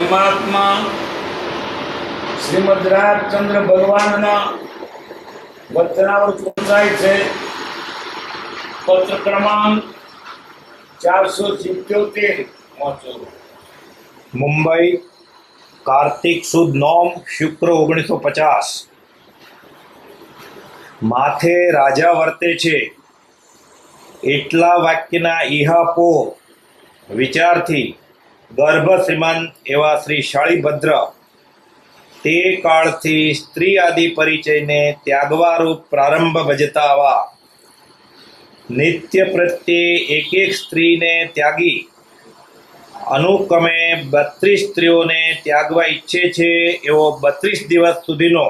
પરમાત્મા શ્રીમદ રાજચંદ્ર ભગવાનના વચનાવૃત થાય છે. પત્ર ક્રમાંક 477 વાંચો. મુંબઈ, કાર્તિક સુદ નોમ, શુક્ર 1950. માથે રાજા વર્તે છે એટલા વાક્યના ઇહાપો વિચારથી ગર્ભ શ્રીમંત એવા શ્રી શાળીભદ્ર તે કાળથી સ્ત્રી આદિ પરિચયને ત્યાગવારૂપ પ્રારંભ ભજતા આવા નિત્ય પ્રત્યે એક એક સ્ત્રીને ત્યાગી અનુક્રમે 32 સ્ત્રીઓને ત્યાગવા ઈચ્છે છે એવો 32 દિવસ સુધીનો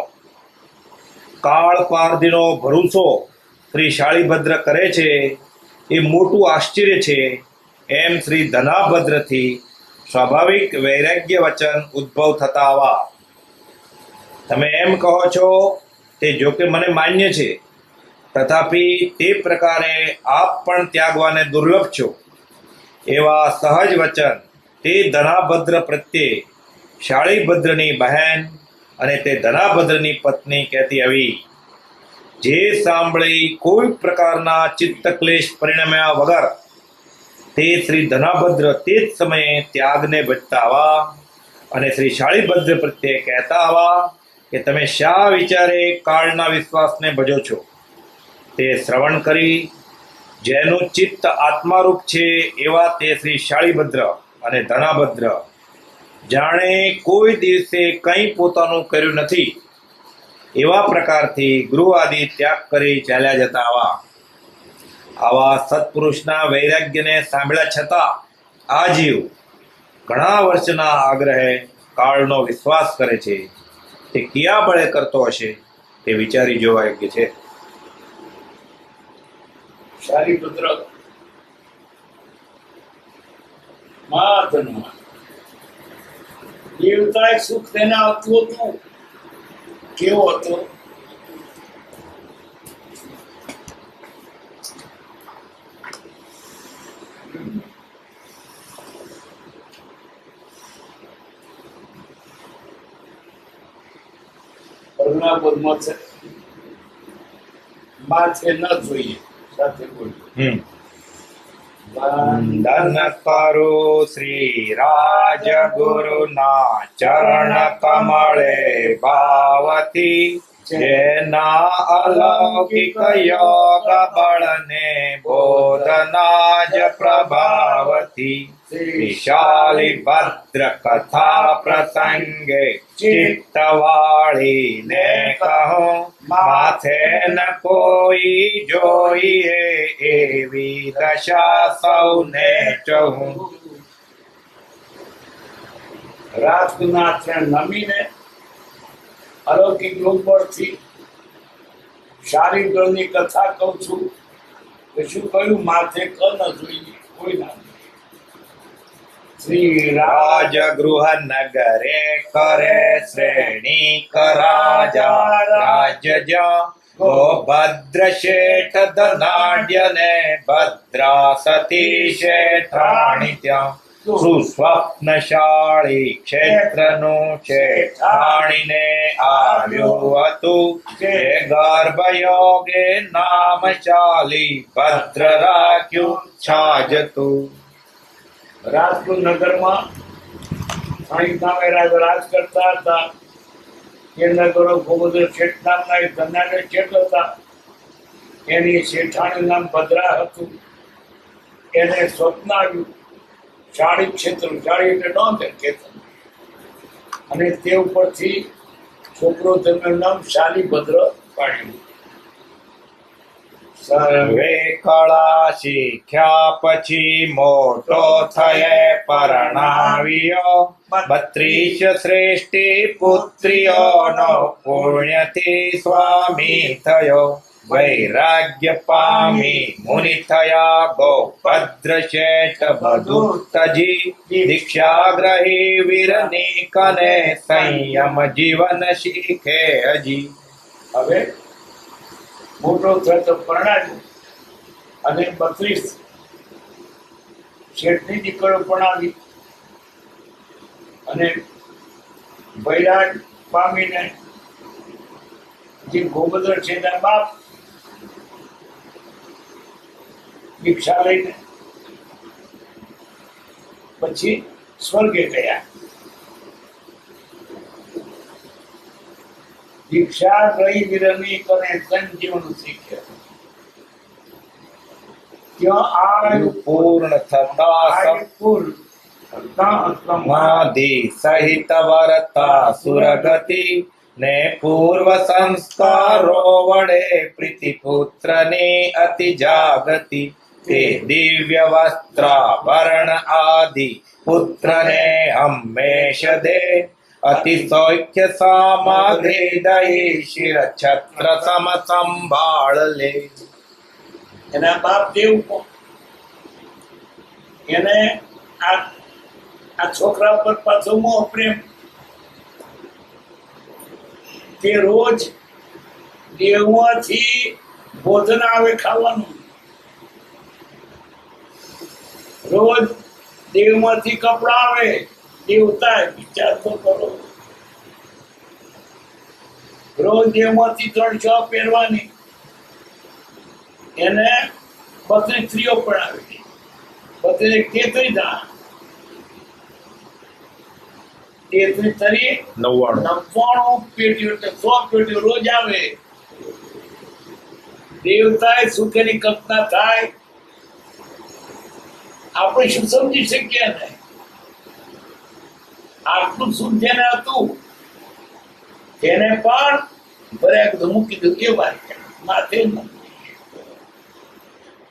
કાળ પારધીનો ભરોસો શ્રી શાળીભદ્ર કરે છે એ મોટું આશ્ચર્ય છે. એમ શ્રી ધનાભદ્રથી સ્વાભાવિક વૈરાગ્ય વચન ઉદ્ભવ થતા આવા. તમે એમ કહો છો તે જોકે મને માન્ય છે, તથાપિ તે પ્રકારે આપ પણ ત્યાગવાને દુર્લભ છો એવા સહજ વચન તે ધનાભદ્ર પ્રત્યે શાળીભદ્રની બહેન અને તે ધનાભદ્રની પત્ની કહેતી આવી, જે સાંભળી કોઈ પ્રકારના ચિત્ત ક્લેશ પરિણમ્યા વગર તે શ્રી ધનાભદ્ર તે જ સમયે ત્યાગને ભજતા આવા અને શ્રી શાળીભદ્ર પ્રત્યે કહેતા આવા કે તમે શા વિચારે કાળના વિશ્વાસને ભજો છો. તે શ્રવણ કરી જેનું ચિત્ત આત્મારૂપ છે એવા તે શ્રી શાળીભદ્ર અને ધનાભદ્ર જાણે કોઈ દિવસે કંઈ પોતાનું કર્યું નથી એવા પ્રકારથી ગૃહ આદિ ત્યાગ કરી ચાલ્યા જતા આવા સત્પુરુષના વૈરાગ્યને સાંભળ્યા છતાં આ જીવ ઘણા વર્ષના આગ્રહે કાળનો વિશ્વાસ કરે છે. તે કયા બળે કરતો હશે તે વિચારી જોવા યોગ્ય છે. શાળીભદ્ર મહાધનમાં દેવતાએ સુખ તેના આપતું હતું. કેવો હતો? પદ્મમાં છે માથે ન જોઈએ સાથે બોલ્યું. વંદન કરો શ્રી રાજગુરુના ચરણ કમળે ભાવથી, જેના અલૌકિક યોગ બળને બોધના જ પ્રભાવથી શાળીભદ્ર કથા પ્રસંગે ચિત્તવાળીને કહો, માથે ન કોઈ જોઈએ એવી દશા સૌને કહું. રાજનાથે નમીને અલૌકિક રૂપથી શાળીભદ્રની કથા કહું છું કે શું કહ્યું? માથે ક ન જોઈએ કોઈ ના. શ્રી રાજગૃહ નગરે કરે શ્રેણી કરાજા રાજ્ય, ગોભદ્ર શેઠ ધનાઢ્ય ને ભદ્રા સતી શેઠાણી ત્યાં, સુસ્વપ્નશાળી ક્ષેત્રનું શેઠાણીને આવ્યું હતું, જે ગર્ભયોગે નામ શાળીભદ્ર રાખ્યું છાજતું. રાજપુર નગરમાં રાજ કરતા હતા. એ નગરો ગોબદ્ર શેઠ નામના એક ધનાઢ્ય શેઠ હતા. એની શેઠાણી નામ ભદ્રા હતું. એને સ્વપ્ન આવ્યું શાળી ક્ષેત્ર, શાળી એટલે નોંધ ખેતર, અને તે ઉપરથી છોકરો તેમનું નામ શાળીભદ્ર પાડ્યું. સર્વે કળા શીખ્યા પછી મોટો થયે પરણાવ્યો, 32 શ્રેષ્ઠી પુત્રીઓનો પુણ્યથી સ્વામી થયો. વૈરાગ્ય પામી મુનિ થયા ગોભદ્ર શેઠ બધું તજી, દીક્ષા ગ્રહી વીરની કને સંયમ જીવન શીખે હજી. હવે મોટો થયો તો પરણાવ્યો અને 32 શેઠની દીકરીઓ પરણાવી અને વૈરાગ પામીને જે ગોબદર છે તેના બાપ દીક્ષા લઈને પછી સ્વર્ગે ગયા. દીક્ષા રહી વિરમી કરે સંજીવન શીખ્યા. ત્યાં આયુ પૂર્ણ થતા પૂર્ણ સમાધિ સહિત વર્તા સુરગતિ ને પૂર્વ સંસ્કારો વડે પ્રીતિપુત્રની અતિ જાગતિ તે દિવ્ય વસ્ત્રાભરણ આદિ પુત્રને હંમેશ દે અતિ સૌખ્ય સામગ્રી દઈ શિર છત્ર સમ સંભાળ લે. એના બાપ દેવ એને આ છોકરા પર પાછો મોહ પ્રેમ. તે રોજ દેવમાંથી ભોજન આવે ખાવાનું, રોજ દેવમાંથી કપડા આવે. દેવતા વિચાર તો કરો, રોજ દેવમાંથી 3 પહેરવાની. એને 32 સ્ત્રીઓ પણ આવી, 33 થા 33 99 પેટીઓ એટલે 100 પેટીઓ રોજ આવે. દેવતાએ સુખની કલ્પના થાય, આપણે શું સમજી શકીએ ને? આટલું સુખ જેને હતું તેને પણ બરાબર મૂકી દીધું. એ વાત માથે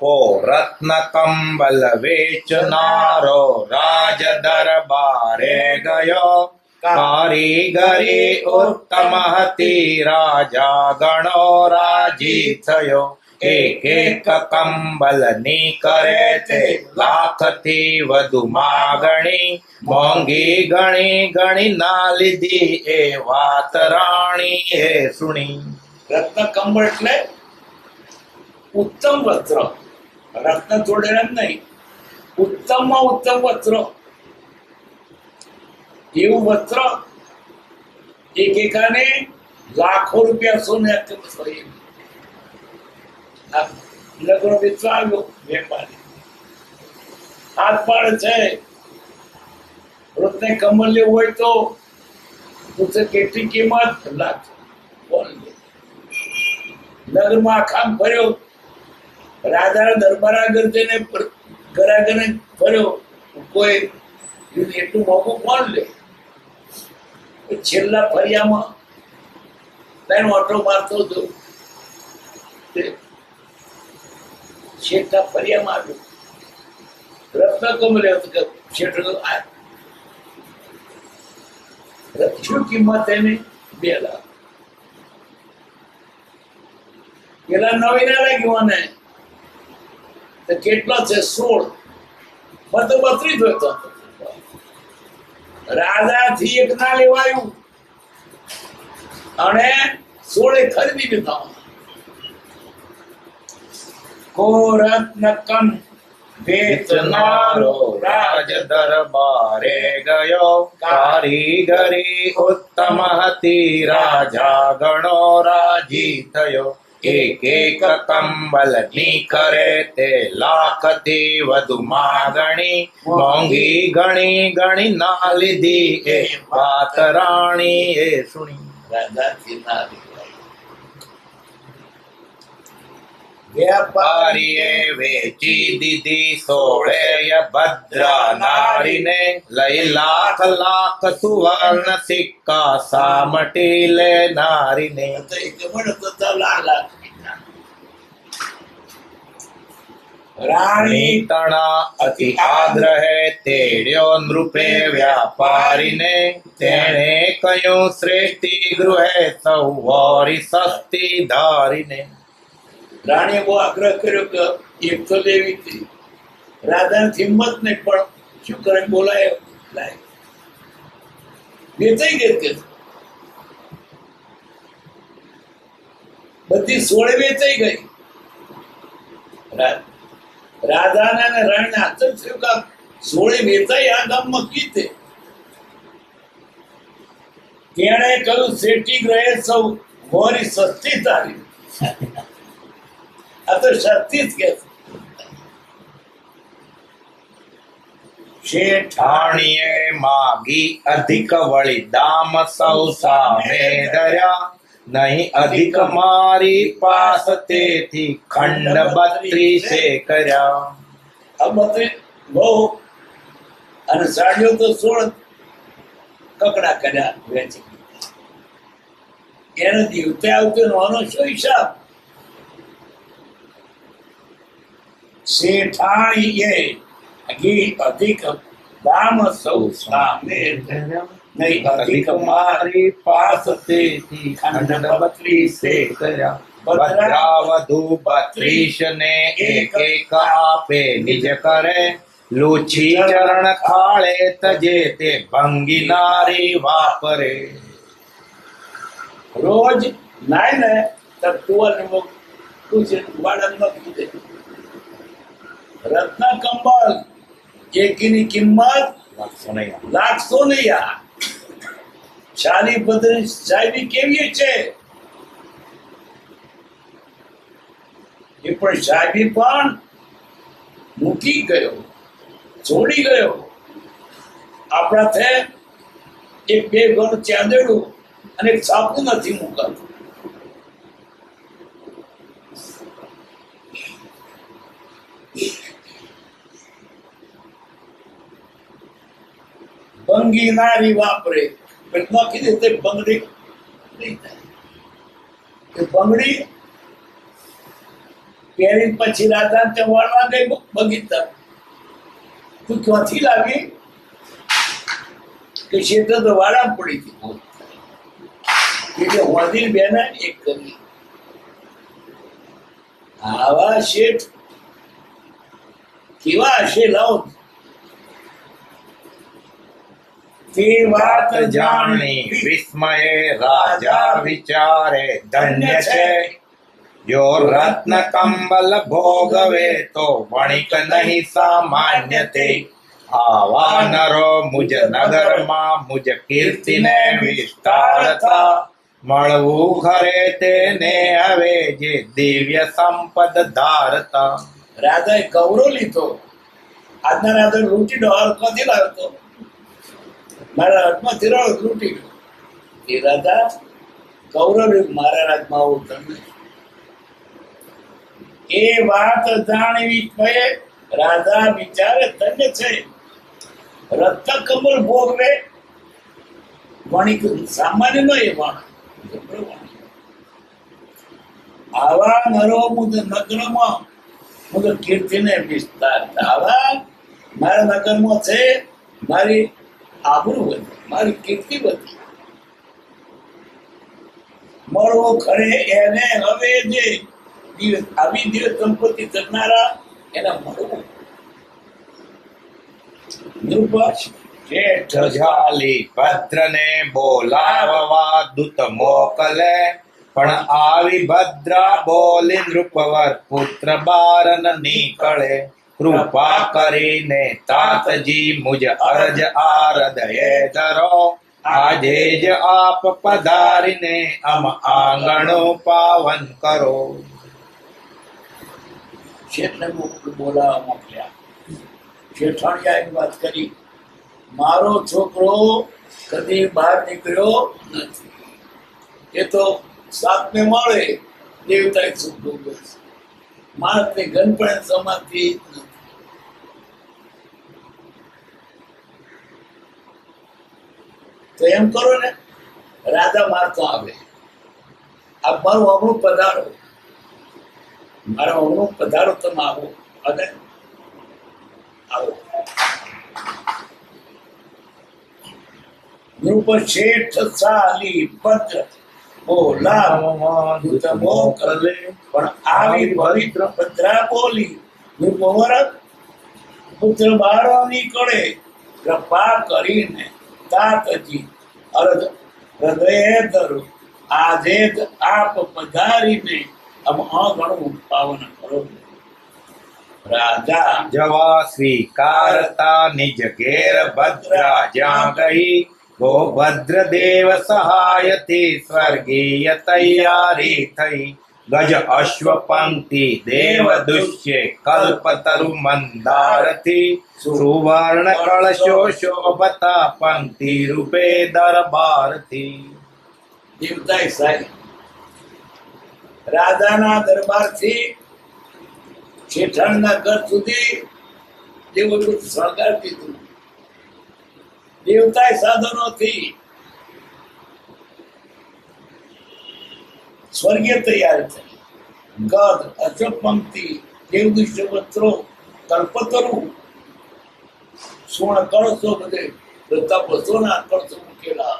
ઓ રત્ન કંબલ વેચનારો રાજ દરબારે ગયો કારીગરી ઉત્તમ હતી રાજા ગણો રાજી થયો. એક એક કંબલ ની કરે તે લાખથી વધુ માગણી મોંઘી ગણી ગણી ના લીધી એ વાત રાણી એ સુણી. રત્ન કંબળ એટલે ઉત્તમ વસ્ત્ર, રત્ન જોડે નહીં, ઉત્તમમાં ઉત્તમ વસ્ત્ર. એવું વસ્ત્ર એક એકાને લાખો રૂપિયા સોને લગ્ન વેચવા આવ્યો વેપારી, હાથ પાડે છે. રત્ન કમળ લેવું હોય તો પૂછે કેટલી કિંમત? લાખ. કોણ લે? નગરમાં આખામ ફર્યો, રાજાના દરબાર આગળ જઈને ઘર આગળ ફર્યો, કોઈ એટલું મોંઘું કોણ લે? છેલ્લા ફરિયામાં તેનો ઓટો મારતો હતો, શેઠના ફરિયામાં આવ્યો. રત્ન કમલે શેઠ શું કિંમત એની? 2 લાખ. પેલા 9 ના લાગ્યું ને તો કેટલા છે? 16. બધો 32 હતો. રાજાથી 1 ના લેવાયું અને 16 ખરીદી લીધા. કો રત્ન કમ વેચનારો રાજ દરબારે ગયો કારીગરી ઉત્તમ હતી રાજા ગણો રાજી થયો. એક એક કંબલ ની કરે તે લાખથી વધુ માગણી મોંઘી ગણી ગણી ના લીધી એ વાત રાણી એ સુણી. રાજાથી ના વેપારીએ વેચી દીધી 16 ભદ્ર નારીને લઈ લાખ લાખ સુવર્ણ સિક્કા સામટી લે નારીને. રાણી તણા અતિ આગ્રહે તેડ્યો નૃપે વ્યાપારીને તેણે કહ્યું શ્રેષ્ઠી ગૃહે સૌવારી સસ્તી ધારીને. રાણીએ બહુ આગ્રહ કર્યો કે 100 લેવી હતી. રાજાની હિંમત નહીં, પણ શું કરે? બોલાય લાય વેચાઈ ગઈ કે બધી 16 વેચાઈ ગઈ. રાજાને અને રાણીને આશ્ચર્ય થયું કે 16 વેચાઈ આ ગામમાં કીધે. તેણે કહ્યું શેઠી ગ્રહે સૌ મોરી સસ્તી તારી. આ તો સસ્તી જ કે શેઠાણીએ માગી અધિક વળી દામ સૌ સામે ધર્યા, નહીં અધિક મારી પાસ તેથી ખંડ 32 કર્યા. આ બત્રી બહુ અને સાડીઓ તો 16 કકડા કર્યા વેચી. એને જીવતે આવતે આનો શું હિસાબ? શેઠાણીએ ઘી અધિક દામ સૌ સામે ધર્યા, નહીં અધિક મારી પાસ તેથી ખંડ 32 કર્યા. ભદ્રા વધુ 32 ને એક એક આપે નિજ કરે, લુછી ચરણ ખાળે તજે તે ભંગી નારી વાપરે. રોજ નાય ને તો ટુવાલ ને કુછ વાડમ ન કીધે. રત્ન કંબળ એકીની કિંમત લાખસો ને યાર. શાલી બદરી સાહેબી કેવી છે? એ પણ સાહેબી પણ મૂકી ગયો, છોડી ગયો. આપણા થે એક બે ગણ ચાંદડું અને એક સાપું નથી મુકાતું. બંગી નારી વાપરે નોખી દે તે બંગડી નહીં થાય. એ બંગડી પહેરી પછી રાધા તે વાળવા ગઈ બગીચા. તું ક્યાંથી લાવી? કે શેઠ તો વાળા પડી હતી. એટલે હોદી બેને એક કરી. આવા શેઠ કેવા હશે લાવો. તે વાત જાણી વિસ્મયે રાજા વિચારે ધન્ય છે, જો રત્ન કંબલ ભોગવે તો વણિક નહીં સામાન્ય તે. આવા નરો મુજ નગરમાં મુજ કીર્તિને વિસ્તારતા, મળવું ખરે તેને હવે જે દિવ્ય સંપદ ધારતા. રાજાએ કવરો લીધો. આજના રાજા લૂંટી ડોર ક્યાંથી લાવ્યો હતો? મારા હાથમાંથી લૂંટી ગયો. એ રાજા કૌરવ મારા રાજમાં આવું તમને. એ વાત જાણવી કયે રાજા વિચારે ધન્ય છે, રત્ન કમળ ભોગવે વણિક સામાન્ય નો એ વણ. આવા નરો મુદ નગરમાં મુદ કીર્તિને વિસ્તાર. આવા મારા નગરમાં છે, મારી આબરૂ વધી, મારી કીર્તિ વધી. મળવો ખરે એને હવે જે આવી દિવસ સંપત્તિ કરનારા એને મળવું. જજાલી ભદ્રને બોલાવવા દૂત મોકલે, પણ આવી ભદ્રા બોલી નૃપવર પુત્ર બારન નીકળે. કૃપા કરીને તાતજી મુજ અરજ આરદયે ધરો, આજે જ આપ પધારીને અમ આંગણો પાવન કરો. શેઠને બોલાવવા મોકલ્યા. શેઠાણીએ એક વાત કરી, મારો છોકરો કદી બહાર નીકળ્યો નથી. એ તો સાતમે મળે દેવતા સુખ ભોગવે છે. માણસને ગનપણે સમાધિ નથી. તો એમ કરો ને, રાજા મારતો આવે, આ મારું અમણું પધારો, મારા અમણું પધારો, તમે આવો અને આવો. નૃપ શેઠ સાલી ભદ્ર બોલા દૂત મોકલે, પણ આવી પવિત્ર ભદ્રા બોલી નૃપવર પુત્ર બારો નીકળે. કૃપા કરીને તાતજી અરજ હૃદય ધરો, આજે જ આપ પધારીને આમ ઘણું પાવન કરો. રાજા જવા સ્વીકારતા નિજ ઘેર ભદ્રા જ્યાં ગઈ, ગોભદ્રદેવ સહાયથી સ્વર્ગીય તૈયારી થઈ ગજ અશ્વ પંક્તિ દેવ દુષ્ય કલ્પતરુ મંદારથી સુવર્ણ કળશો શોભતા પંક્તિ રૂપે દરબારથી. દેવતાએ સાહેબ રાજાના દરબારથી શેઠાણના ઘર સુધી જેવું બધું શણગાર દીધું. દેવતાએ સાધનોથી સ્વર્ગીય તૈયાર થઈ. ગદ અશ્વપંક્તિ દેવદુષ્ય વસ્ત્રો કલ્પતરુ સુવર્ણ કળશો બધે બધા બસોના કળશો મૂકેલા.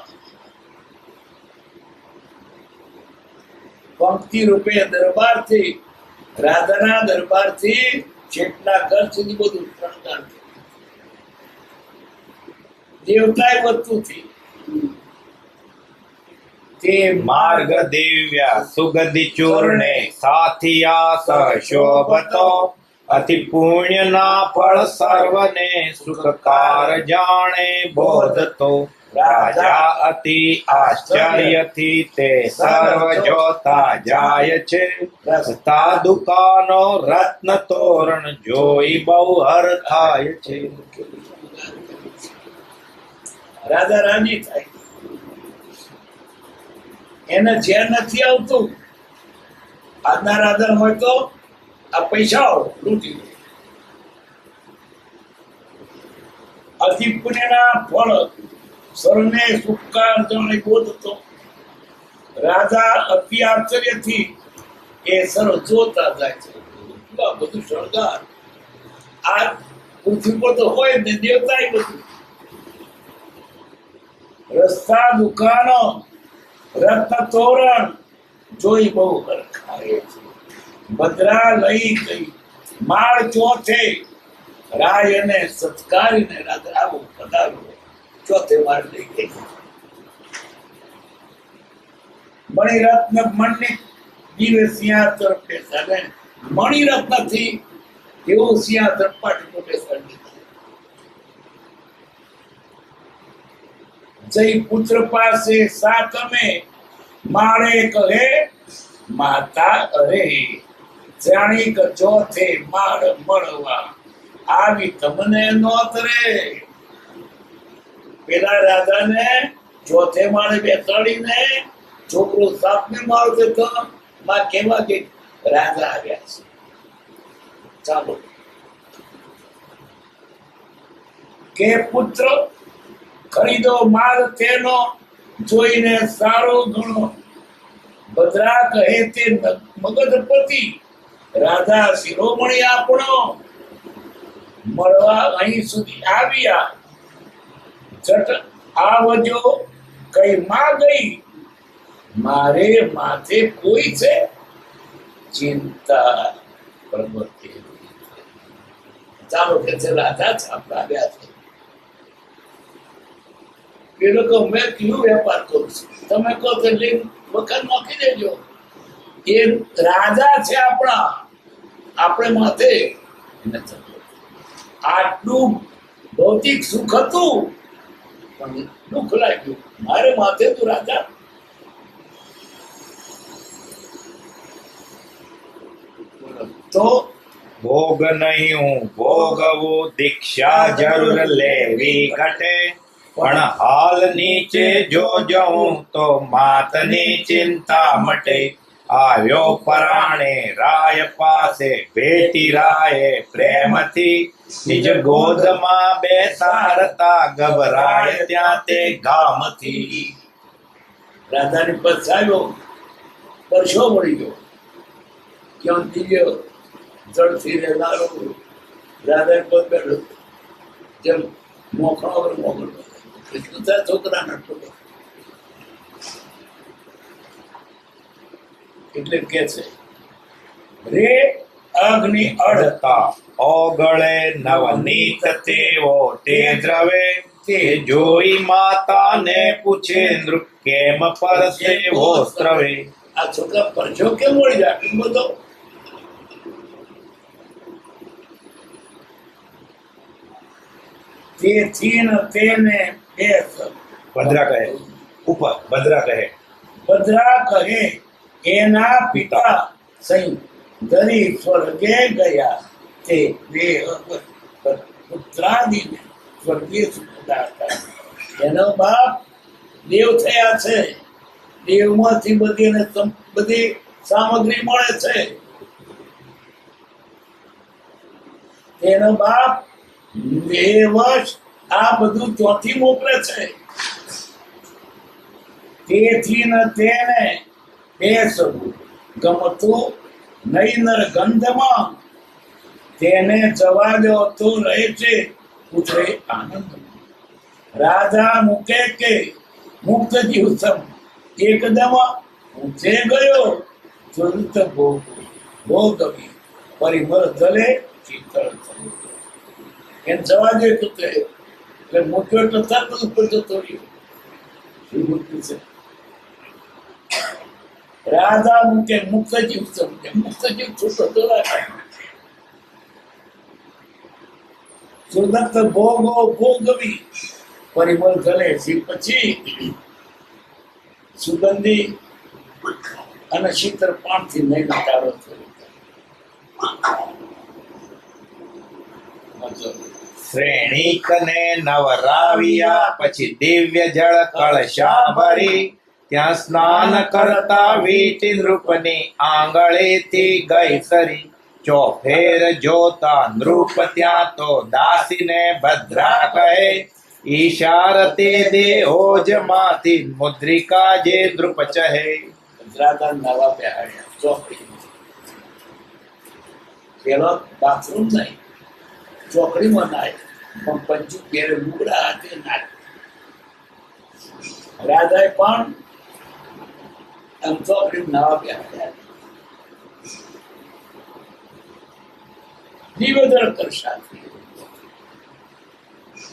પંક્તિ રૂપે દરબારથી રાજાના દરબારથી શેઠના ઘર સુધી બધું શણગાર થયું. દેવતાએ વસ્તુથી તે માર્ગ દિવ્ય સુગંધિ ચૂર્ણે સાથિયા સશોભતો અતિ પુણ્યના ફળ સર્વને સુખકાર જાણે બોધતો. રાજા અતિ આશ્ચર્યથી તે સર્વ જોતા જાય છે. રસ્તા દુકાનો રત્ન તોરણ જોઈ બહુ હર થાય છે. રાજા રાજી થાય. એને ઝેર નથી આવતું. આજના રાજા હોય તો આ પૈસાઓ લૂંટી લે. અતિ પુણ્યના ફળ સર્વને સુખકાર જાણે બોધતો. રાજા અતિ આશ્ચર્યથી એ સર્વ જોતા જાય છે. આ બધું શણગાર આ પૃથ્વી પર તો હોય ને દેવતા બધું. રસ્તા દુકાનો રત્ન તોરણ જોઈ બહુ હરખાય છે. ભદ્રા લઈ ગઈ માળ ચોથે રાય અને સત્કારીને રાજા આવો પધારો ચોથે માળ લઈ ગઈ. મણિરત્ન મણિ દિવ્ય સિંહાસન બેસાડે. મણિરત્ન થી એવું સિંહાસન પાટલું બેસાડી. જઈ પુત્ર પાસે સાતમે માળે કહે માતા અરે જાણી કે ચોથે માળ મળવા આવી તમને નોત રે. પેલા રાજાને ચોથે માળે બેસાડીને છોકરો સાતમે માળ દેતો માં કેવા કે રાજા આવ્યા છે. ચાલો કે પુત્ર ખરીદો માલ તેનો જોઈને સારો ગણો. ભદ્રા કહે તે મગધપતિ રાજા શિરોમણી આપણો મળવા અહીં સુધી આવ્યા. જટ આવજો કઈ માં ગઈ મારે માથે કોઈ છે ચિંતા પ્રમતિ. ચાલો કે છે રાજા છાપડા આવ્યા છે. પેલો કહો મેં કયું વેપાર કરું છું તમે કહો તો લઈને વખત નોખી દેજો. એ રાજા છે આપણા આપણે માથે આટલું ભૌતિક સુખ હતું પણ દુઃખ લાગ્યું મારે માથે તું રાજા. તો ભોગ નહીં હું ભોગવું દીક્ષા જરૂર લેવી ઘટે. પણ હાલ નીચે જો જઉં તો માતની ચિંતા મટે. આવ્યો પરાણે રાય પાસે ભેટી રાયે પ્રેમથી નિજ ગોદમાં બેસાડતા ગભરાય ત્યાં તે ગામથી. રાજાની પાસે આવ્યો પરસો મળી ગયો. ક્યાં ગયો જળથી રહેનારો રાજા પદ બેઠો જેમ મોખણો વગર મોકલ એટલું થાય છોકરા નટો. એટલે કે છે રે અગ્નિ અડતા ઓગળે નવનીત તેવો તે દ્રવે. તે જોઈ માતાને પૂછે નૃપ કેમ પરસેવો સ્રવે. આ છોકરા પરસો કેમ મળી જાય આટલું બધો. તેથી ને તેને બેસ ભદ્રા કહે ઉપર ભદ્રા કહે ભદ્રા કહે એના પિતા સૈ ધરી સ્વર્ગે ગયા તે પુત્રાદિને સ્વર્ગીય સુખદા હતા. એનો બાપ દેવ થયા છે, દેવમાંથી બધી સામગ્રી મળે છે. એનો બાપ દેવશ આ બધું ચોથી મોકલે છે. તેથી ન તેને બેસવું ગમતું નહીં નર ગંધમાં, તેને જવા દો તો રહે છે ઉતરે આનંદ. રાજા મૂકે કે મુક્ત જીવસમ એકદમ ઊંચે ગયો તુરંત ભોગવી પરિમળ જલે શીતળ થયું. એને જવા દે તો એટલે મૂક્યો તો તરત ઉપર જતો રહ્યો. શું મૂક્યું છે? રાજા મૂકે મુક્ત જીવ સમજે, મુક્ત જીવ છૂટો તો રાખે. સુદત્ત ભોગો ભોગવી પરિમળ જલે પછી સુગંધી અને શીતળ પાનથી નહીં નકારો થયો. શ્રેણીકને નવરાવ્યા પછી દિવ્ય જળ કળશા ભરી ત્યાં સ્નાન કરતા વીટી નૃપની આંગળેથી ગઈ સરી. ચોફેર જોતા નૃપ ત્યાં તો દાસીને ભદ્રા કહે ઈશારતે દેહોજમાંથી મુદ્રિકા જે નૃપ ચહે. ભદ્રાતા નવા પહેર્યા ચોકડી. પેલો બાથરૂમ નહીં, ચોકડીમાં નાય પણ પંચું પહેરે લુગડા હાથે નાય. રાજાએ પણ આમ ચોકડી નવા પહેર્યા. દિવ્યદર કરશા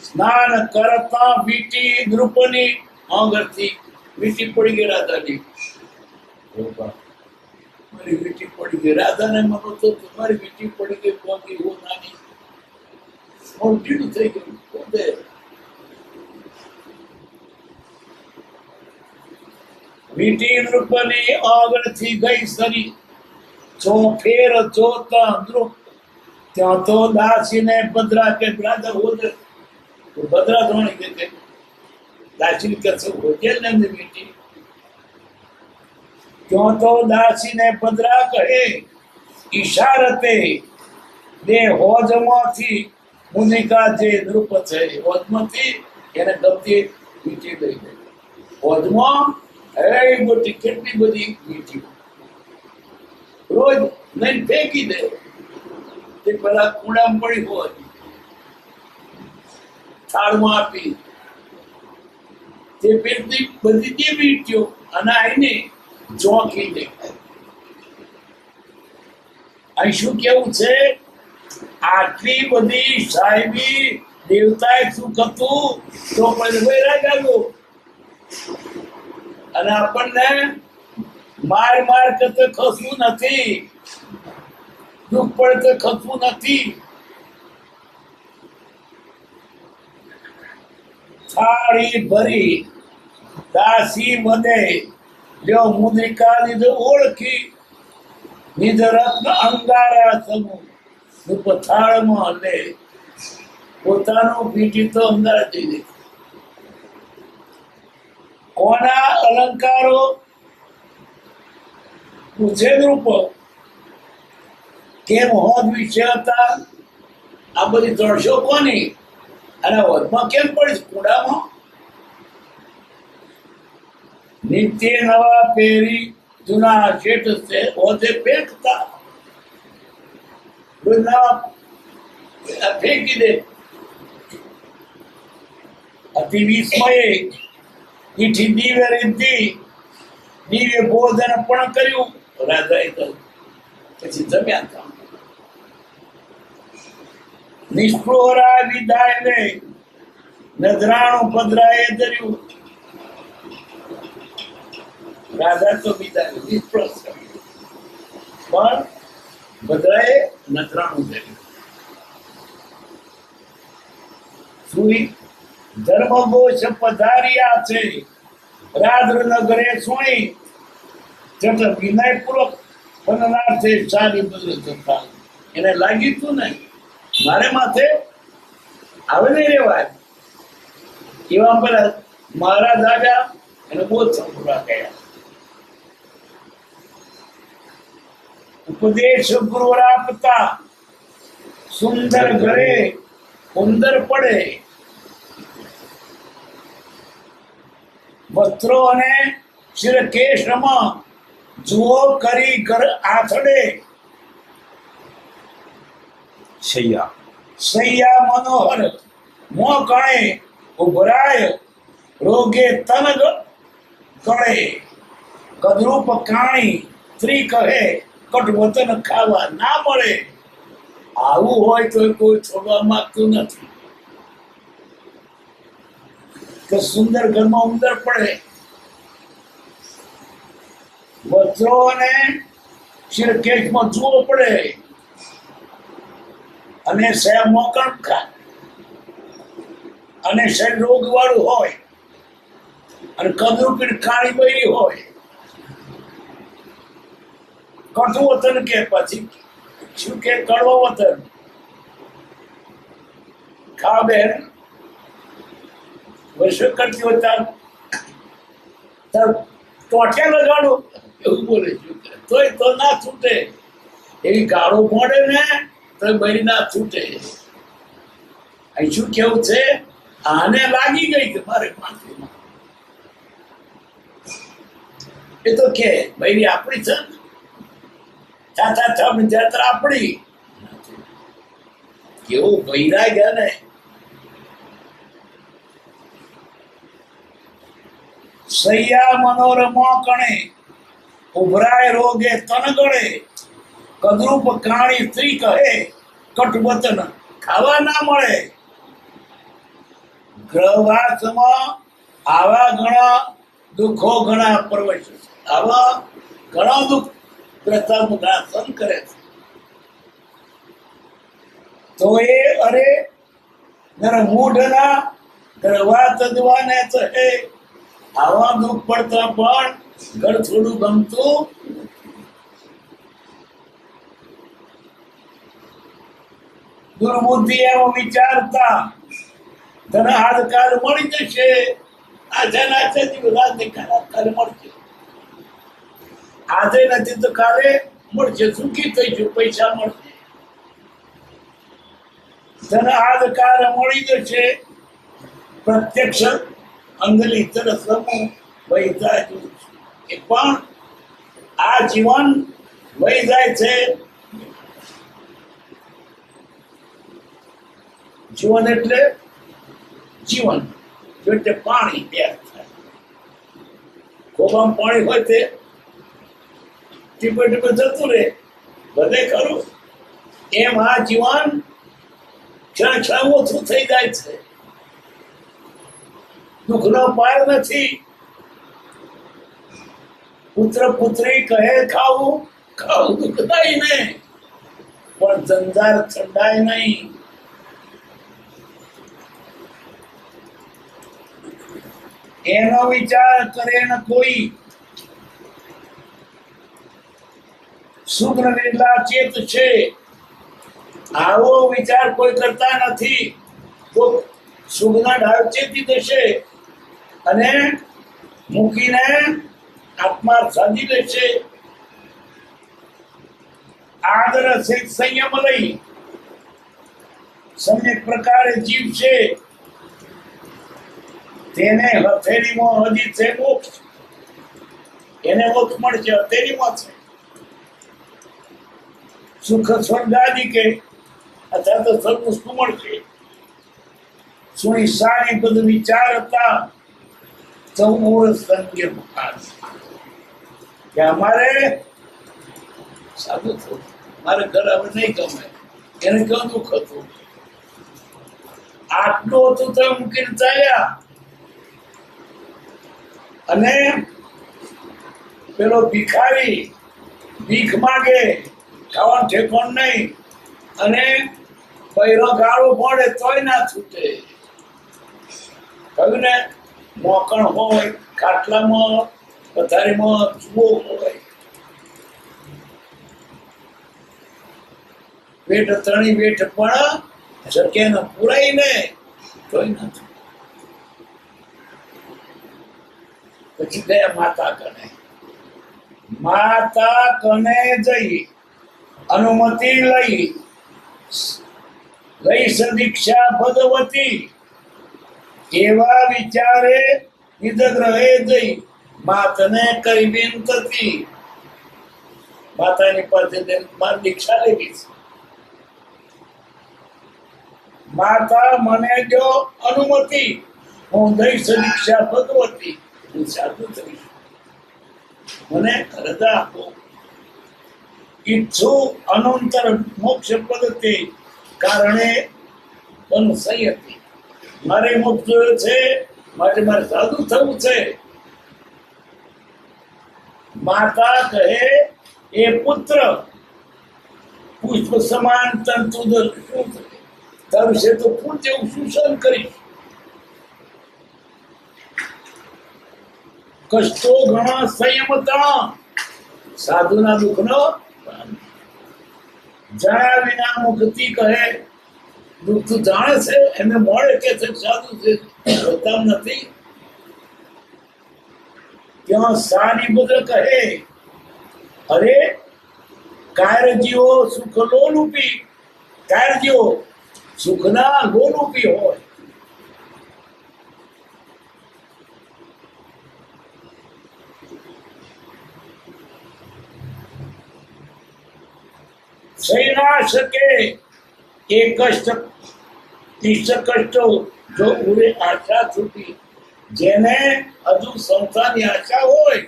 સ્નાન કરતા વીટી નૃપની આંગળથી વીટી પડી ગઈ રાધાની. મારી વીટી પડી ગઈ. રાધાને મનો તો તમારી વીટી પડી ગઈ કોકી હો નાની મોઢીનું થઈ ગયું. પોતે વીટી નૃપની આંગળથી ગઈ સરી. ચોફેર જોતા નૃપ ત્યાં તો દાસીને ભદ્રા કે રાધા હોજે. ભદ્રા ધોણી કે દાસી કે હોજે ને વીટી. ક્यों तो दासी ने भद्रा कहे ઈશારતે બે હોજમાંથી મુનિકા જે નૃપ છે હોજમાંથી એને ગમતી વીંટી દઈ દે. હોજમાં એ મોટી કેટલી બધી વીંટી રોજ નહીં ફેંકી દે. તે પેલા કુડામાં પડી હોય થાળમાં આપી તે પેલી બધી જે વીંટીઓ અને આઈને ચોંકી દેખાય. અહીં શું કેવું છે? આટલી બધી સાહેબી દેવતાએ સુખ હતું તો પણ વૈરાગ આવ્યો અને આપણને માર કરતે ખસવું નથી, દુઃખ પડતે ખસવું નથી. થાળી ભરી દાસી વધે લ્યો મુદ્રિકા લીધે ઓળખી નિજ રત્ન અંગારા સમૂહ પથાળમાં લે પોતાનું પીઠી તો અંગારા જઈ દે. કોના અલંકારો પૂછે રૂપ કેમ હોદ વિશે હતા? આ બધી ત્રણસો કોની અને હોદમાં કેમ પડી કુડામાં? નિત્ય નવા પહેરી જૂના શેઠ છે હોદે ફેંકતા ફેંકી દે. અતિ વિસ્મયે ઈઠી દિવ્ય રિદ્ધિ દિવ્ય ભોજન પણ કર્યું રાજાએ કહ્યું. પછી જમ્યા હતા. નિષ્પ્રોહરા વિદાય લે નજરાણું પધરાએ ધર્યું. રાજા તો વિદાય નિષ્પ્રોહ પણ ભદ્રાએ નજરાણું ધર્યું. સુઈ ધર્મઘોષ પધાર્યા છે રાદ્ર નગરે સુણી જત વિનયપૂર્વક વનનાર્થે શાળીભદ્ર જતા. એને લાગ્યું તું ને મારે માથે આવે નહીં રેવાય એવા પેલા મહારાજ આવ્યા એને બહુ સંભળા ગયા. ઉપદેશ ગુરુ આપતા સુંદર ઘરે ઉંદર પડે. વસ્ત્રો અને શિરકેશમાં જુઓ કરી ઘર આથડે. શૈયા સૈયા મનોહર મો કણે ઉભરાય રોગે તન ગળે. કદરૂપ કાણી સ્ત્રી કહે કટ વતન ખાવા ના મળે. આવું હોય તો કોઈ છોડવા માંગતું નથી કે સુંદર ઘરમાં ઉંદર પડે. વસ્ત્રો અને શિરકેશમાં જુઓ પડે અને શહેર મોકણ ખા અને શરીર રોગ વાળું હોય અને કદરૂપી કાળી બૈરી હોય. કટુ વતન કે પછી શું કે કડવો વતન ખા બેન વર્ષો કરતી હોય તાર ટોઠિયા લગાડો એવું બોલે તોય તો ના છૂટે. એવી ગાળો પડે ને તો બરી ના છૂટે. અહીં શું કેવું છે આને લાગી ગઈ કે મારે માથેમાં એ તો કે બૈરી આપણી છે ચાચા છમ જાત્રા આપણી. કેવું બૈરા ગયા ને. સૈયા મનોરમો કણે ઉભરાય રોગે તન ગળે. કદરૂપ કાણી સ્ત્રી કહે કટવતન ખાવા ના મળે. ગ્રહવાસમાં આવા ઘણા દુઃખો ઘણા પ્રવેશ આવા ઘણા દુઃખ પ્રથમ સહન કરે છે. તો એ અરે નર મૂઢના ગ્રહવા તદવાને છે. આવા દુઃખ પડતા પણ ઘર થોડું ગમતું. દુર્બુદ્ધિ એવો વિચારતા તને હાડકાલ મળી જશે. આજે કાલે મળશે. આજે નથી તો કાલે મળશે. સુખી થઈશું પૈસા મળશે. તને હાડકાલ મળી જશે. પ્રત્યક્ષ અંગલી તરફ વહી જાય એ પણ આ જીવન વહી જાય છે. જીવન એટલે જીવન એટલે પાણી તૈયાર થાય. ખોબામાં પાણી હોય તે ટીપે ટીપે જતું રહે બધે ખરું. એમ આ જીવન ક્ષણ ક્ષણ ઓછું થઈ જાય છે. દુઃખનો પાર નથી. પુત્ર પુત્રી કહે ખાવું ખાવું દુઃખદાય ને પણ જંજાર ઠંડાય નહીં. એનો વિચાર કરે ને કોઈ શુભ્ર નિર્લા ચેત છે. આવો વિચાર કોઈ કરતા નથી તો શુભના ઢાળ ચેતી દેશે અને મૂકીને આત્મા સાધી લેશે. આદર સંયમ લઈ સમ્યક પ્રકારે જીવશે. તેને હથેળીમાં હજી છે મોક્ષ. એને મોક્ષ મળશે હથેળીમાં છે. સુખ સ્વર્ગાદી કે અથવા તો સર્વસ્તુ મળશે. સુણી સારી બધું વિચાર હતા ચૌમૂળ સંગે કે અમારે સાદું થયું. મારે ઘર હવે નહીં ગમે. એને કેવું દુઃખ હતું. આટલું હતું તો મૂકીને ચાલ્યા. અને પેલો ભિખારી ભીખ માગે ખાવાનું ઠેકોણ નહીં અને બૈરો ગાળો પડે તોય ના છૂટે. કહ્યું ને, મોકણ હોય, ખાટલામાં પથારીમાં જુઓ હોય, વેઠ ત્રણી વેઠ પણ શકે ને પુરાય ને તોય નથી. પછી ગયા માતા કને. માતા કને જઈ અનુમતિ લઈ દીક્ષા ભગવતી એવા વિચારે નિદગ્રહે જઈ માતને કઈ વિનંતી. માતાની પાસે મારી દીક્ષા લેવી છે. માતા મને જો અનુમતિ, હું દઈશ દીક્ષા ભગવતી, હું સાધુ થઈશ, મને રજા આપો. ઈચ્છુ અનંતર મોક્ષ પદતે કારણે સંશય હતી. મારે મોક્ષ જોયો છે, માટે મારે સાધુ થવું છે. માતા કહે, એ પુત્ર પુષ્પ સમાન તંતુદર શું થશે? તારું છે તો ફૂલ જેવું શોષણ કરીશ. કષ્ટો ઘણા સંયમતા, સાધુના દુઃખનો જાણ્યા વિના મુક્તિ કહે. દુઃખ તું જાણે છે, એને મળે કે છે સાધુ છે, હોતા નથી. ત્યાં સારી બદ્ર કહે, અરે કાયરજીઓ સુખ લોલુપી, કાયરજીઓ સુખના લોલુપી હોય. સહી ના શકે એ કષ્ટ, કષ્ટો જો ઉરે આશા છૂટી. જેને હજુ સંસારની આશા હોય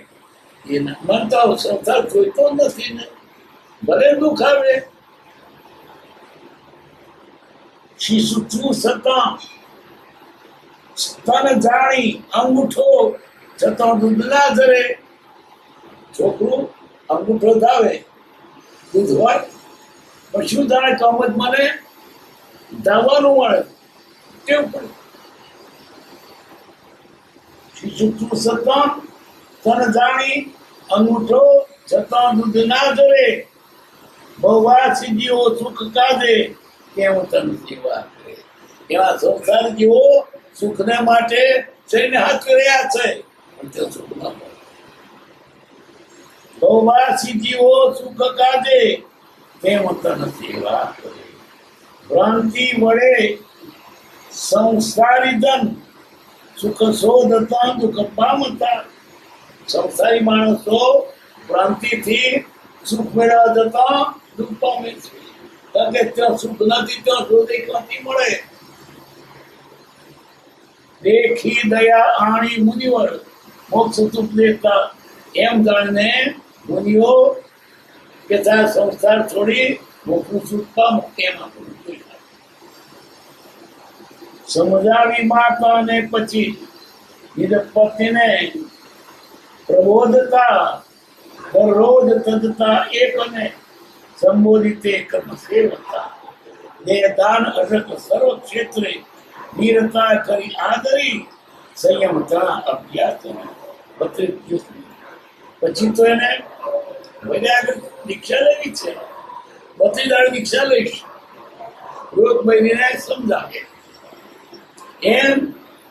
એના મનતા સંસાર જોઈતો નથી ને, ભલે દુઃખ આવે. શિશુ છું સતા સ્તન જાણી અંગૂઠો છતાં દૂધ ના ધરે. છોકરું અંગૂઠો ધાવે, દૂધ હોય, પણ શું જાણે કમત મને ધાવાનું મળે કેવું પડે. શિશુ છું સતા સ્તન જાણી અંગૂઠો છતાં દૂધ ના ધરે. બહુવાસી જીવો સુખ કાજે કેવું તને સેવા કરે. એવા સંસાર જીવો સુખને માટે જઈને હાથ રહ્યા છે, પણ તે સુખ ના મળે. બહુવાસી જીવો સુખ કાજે કેમ તને સેવા કરે. ભ્રાંતિ વડે સંસારી ધન સુખ શોધતા દુઃખ પામતા. સંસારી માણસો ભ્રાંતિથી સુખ મેળવવા જતા દુઃખ પામે છે. કારણ કે ત્યાં સુખ નથી, ત્યાં શોધે ક્યાંથી મળે. દેખી દયા આણી મુનિવર મોક્ષ સુખ દેતા. એમ જાણીને મુનિઓ કે સંસાર છોડી મોક્ષનું સુખ પામો, એમ આપણું સમજાવી માતા ને પછી નિરપતિને પ્રબોધતા દરરોજ તદતા એકને સંબોધિતે કર્મ સેવતા. દેહ દાન અઢક સર્વ ક્ષેત્રે વીરતા કરી આદરી સંયમતા અભ્યાસ. પછી તો એને આગળ દીક્ષા લેવી છે. 32 દાડ દીક્ષા લઈશ, રોજ બહેરીને સમજાવે એમ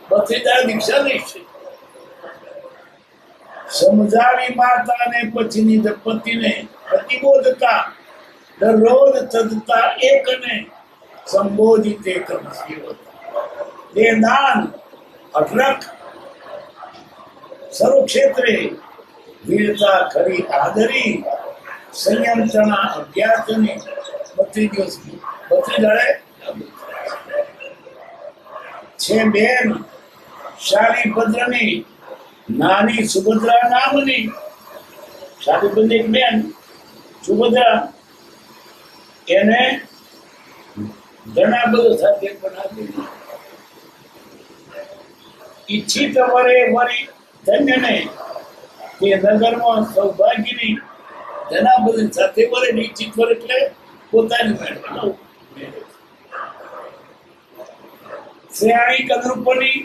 32 દાડ દીક્ષા લઈશ. સમજાવી માતાને પછીની દંપતીને પ્રતિબોધતા દરરોજ તદતા એકને સંબોધિતે કર્મ સેવતા. દેહ દાન અઢળક સર્વ ક્ષેત્રે વીરતા ખરી આદરી સંયમ ચણા અભ્યાસની 32 દિવસની 32 દાડે છે. બેન શાલી ભદ્રની નાની સુભદ્રા નામની. શાલી ભદ્ર એક બેન સુભદ્રા, એને ઘણા બધો સાથે બનાવી. ઈચ્છિત વરે વરી ધન્યને તે નગરમાં સૌભાગ્યની ઘણા બધા સાથે વરે. ઈચ્છિત વર એટલે પોતાની મેળવી. શ્રેયાણી કદરૂપની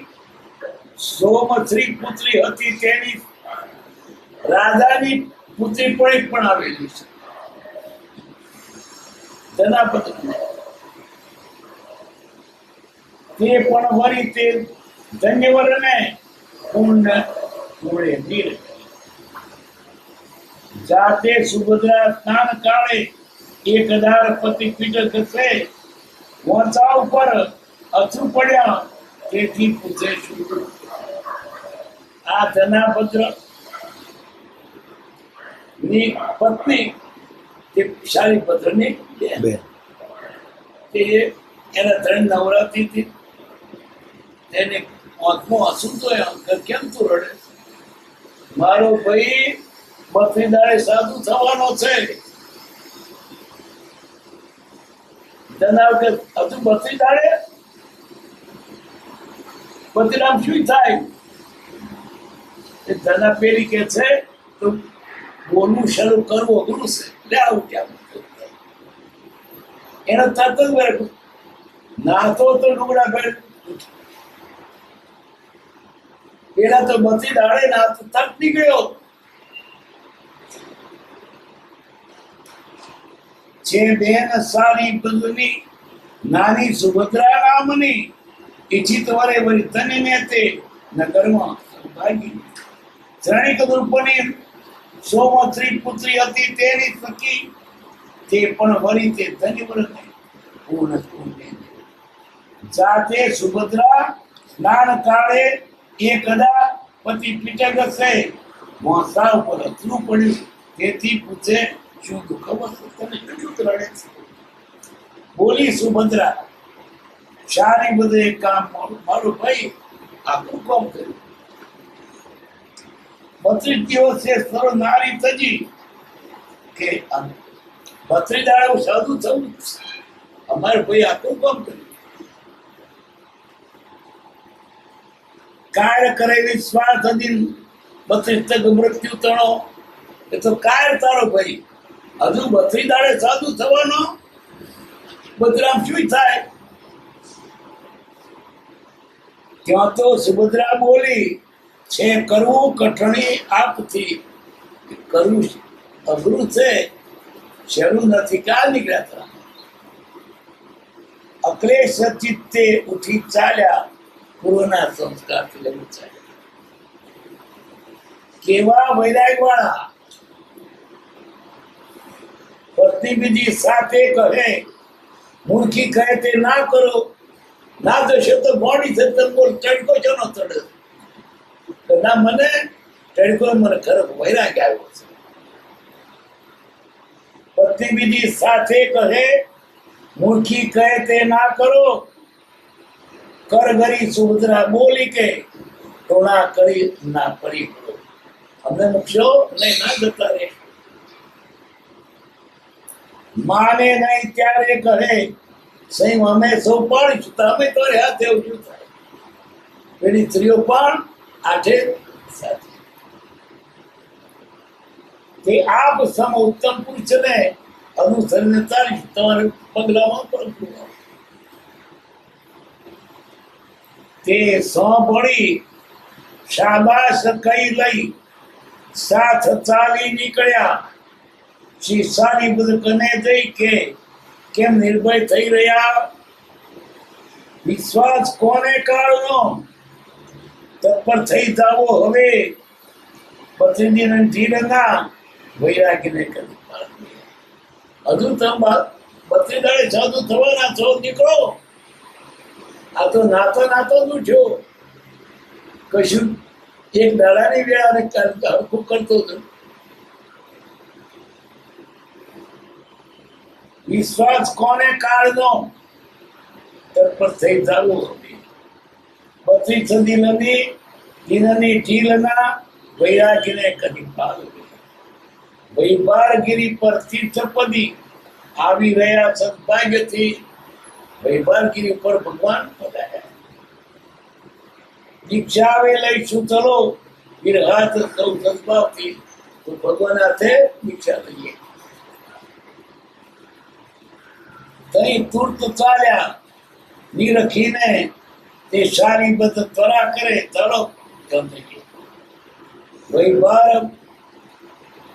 સોમશ્રી પુત્રી હતી તેની રાજાની પુત્રી પણ આવેલી છે ધનાપતિ તે પણ વળી તે ધન્યવરને પૂર્ણ મૂળે નીર જાતે સુભદ્રા સ્નાન કાળે એક હજાર પતિ પીઠ થશે વાંચા ઉપર અથરું પડ્યા તેથી પૂછે શું આ ધનાભદ્ર ની પત્ની તે શાલીભદ્ર ની બેન તે એના ત્રણ નવરાત્રી થી તેને આંખમાં આંસુ તો અંકલ કેમ તું રડે મારો ભાઈ બત્રી દાડે સાધુ થવાનો છે જણાવ કે હજુ બત્રી દાડે બત્રીરામ શું થાય એ ધના પેલી કે છે તો બોલવું શરૂ કરવું અઘરું છે લે આવું ક્યાં એનો તરત જ નાતો તો ડુગડા પહેર પેલા તો બત્રી દાડે ના તો તક નીકળ્યો જે બેન સારી બંધુની નાની સુભદ્રા નામની ઈચ્છિત વરે વરી તને ને તે નગરમાં ભાગી શ્રેણિક રૂપની સોમશ્રી પુત્રી હતી તેની સખી તે પણ વરી તે ધન્યવર પૂર્ણ જાતે સુભદ્રા સ્નાન કાળે એક હજાર પતિ પીટક હશે મોસા ઉપર અથરું પડ્યું તેથી પૂછે શું દુઃખ તને કેટલું રડે છે બોલી સુભદ્રા શારી બધે કામ મારું ભાઈ આખું કામ કર્યું 32 દિવસે સર્વ નારી તજી કે 32 દાડે સાધુ થવું અમારે ભાઈ આખું કામ કર્યું કાર્ય કરેલી સ્વાર્થ અધીન 32 તક મૃત્યુ તણો એ તો કાર્ય તારો ભાઈ હજુ 32 દાડે સાધુ થવાનો બદરામ શું થાય ત્યાં તો સુભદ્રા બોલી છે કરવું કઠણી આપથી કરવું અઘરું છે શરૂ નથી ક્યાં નીકળ્યા હતા અક્લેશ ચિત્તે ઉઠી ચાલ્યા પૂર્વના સંસ્કારથી લઈ ચાલ્યા કેવા વૈરાગ વાળા પત્ની બીજી સાથે કહે મૂર્ખી કહે તે ના કરો ના જશો તો મોડી છે તો બોલ તડકો છે નો ચડે તો ના મને તડકો મને ખરો વૈરાગ આવ્યો છે પત્ની બીજી સાથે કહે મૂર્ખી કહે તે ના કરો કરગરી સુભદ્રા બોલી કે ટોણા કરી ના પડી અમને મૂકશો નહીં ના જતા રે માને નહીં ત્યારે કહે સહી અમે સૌ પાડીશું તમે તો હાથે ઉઠ્યું થાય પેલી સ્ત્રીઓ પણ આઠે સાથે તે આપ સમ ઉત્તમ પુરુષને અનુસરીને ચાલીશ તમારે પગલામાં પડતું તે સાંભળી શાબાશ કઈ લઈ સાથ ચાલી નીકળ્યા શ્રી સારી બધું કને જઈ કે કેમ નિર્ભય થઈ રહ્યા વિશ્વાસ કોને કાળનો તત્પર થઈ જાવો હવે પતિની ઢીલના વૈરાગીને કરી હજુ તમે 32 દાડે સાધુ થવાના છો નીકળો આ તો નાતો નું છો કશું એક દાડાની વેળાને હરખું કરતો હતો વિશ્વાસ કોને કાળનો તત્પર થઈ જાવું હતી 32 સદી દિનની ઢીલના વૈરાગીને કરી પાલ વૈભારગીરી પર તીર્થપદી આવી રહ્યા સદભાગ્યથી વૈભારગીરી પર ભગવાન પધાર્યા દીક્ષા આવે લઈશું ચલો વિરહાત સૌ સદભાવથી તો ભગવાન હાથે દીક્ષા લઈએ તઈ તુર્ત ચાલ્યા નિરખીને તે સારી બધ ત્વરા કરે તરફ ગમે વૈભાર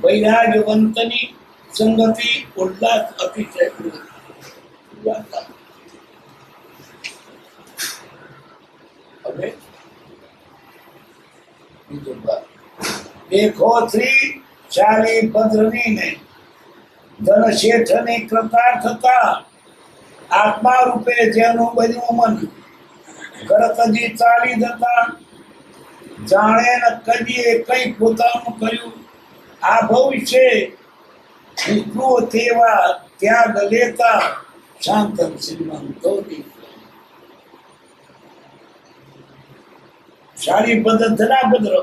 વૈરાગ્યવંતની સંગતિ ઉલ્લાસ અતિશય હવે બીજું બાર દેખો શ્રી શાલી ભદ્રની ને ધન શેઠની કૃતાર્થતા આત્મા રૂપે જેનું બન્યું મન કરતજી ચાલી જતા જાણે ન કદીએ કઈ પોતાનું કર્યું આ ભવિષ્ય વિષ્ણુ તેવા ત્યાગ લેતા શાંતન શ્રીમંતો શાળી ભદ્ર ધના ભદ્ર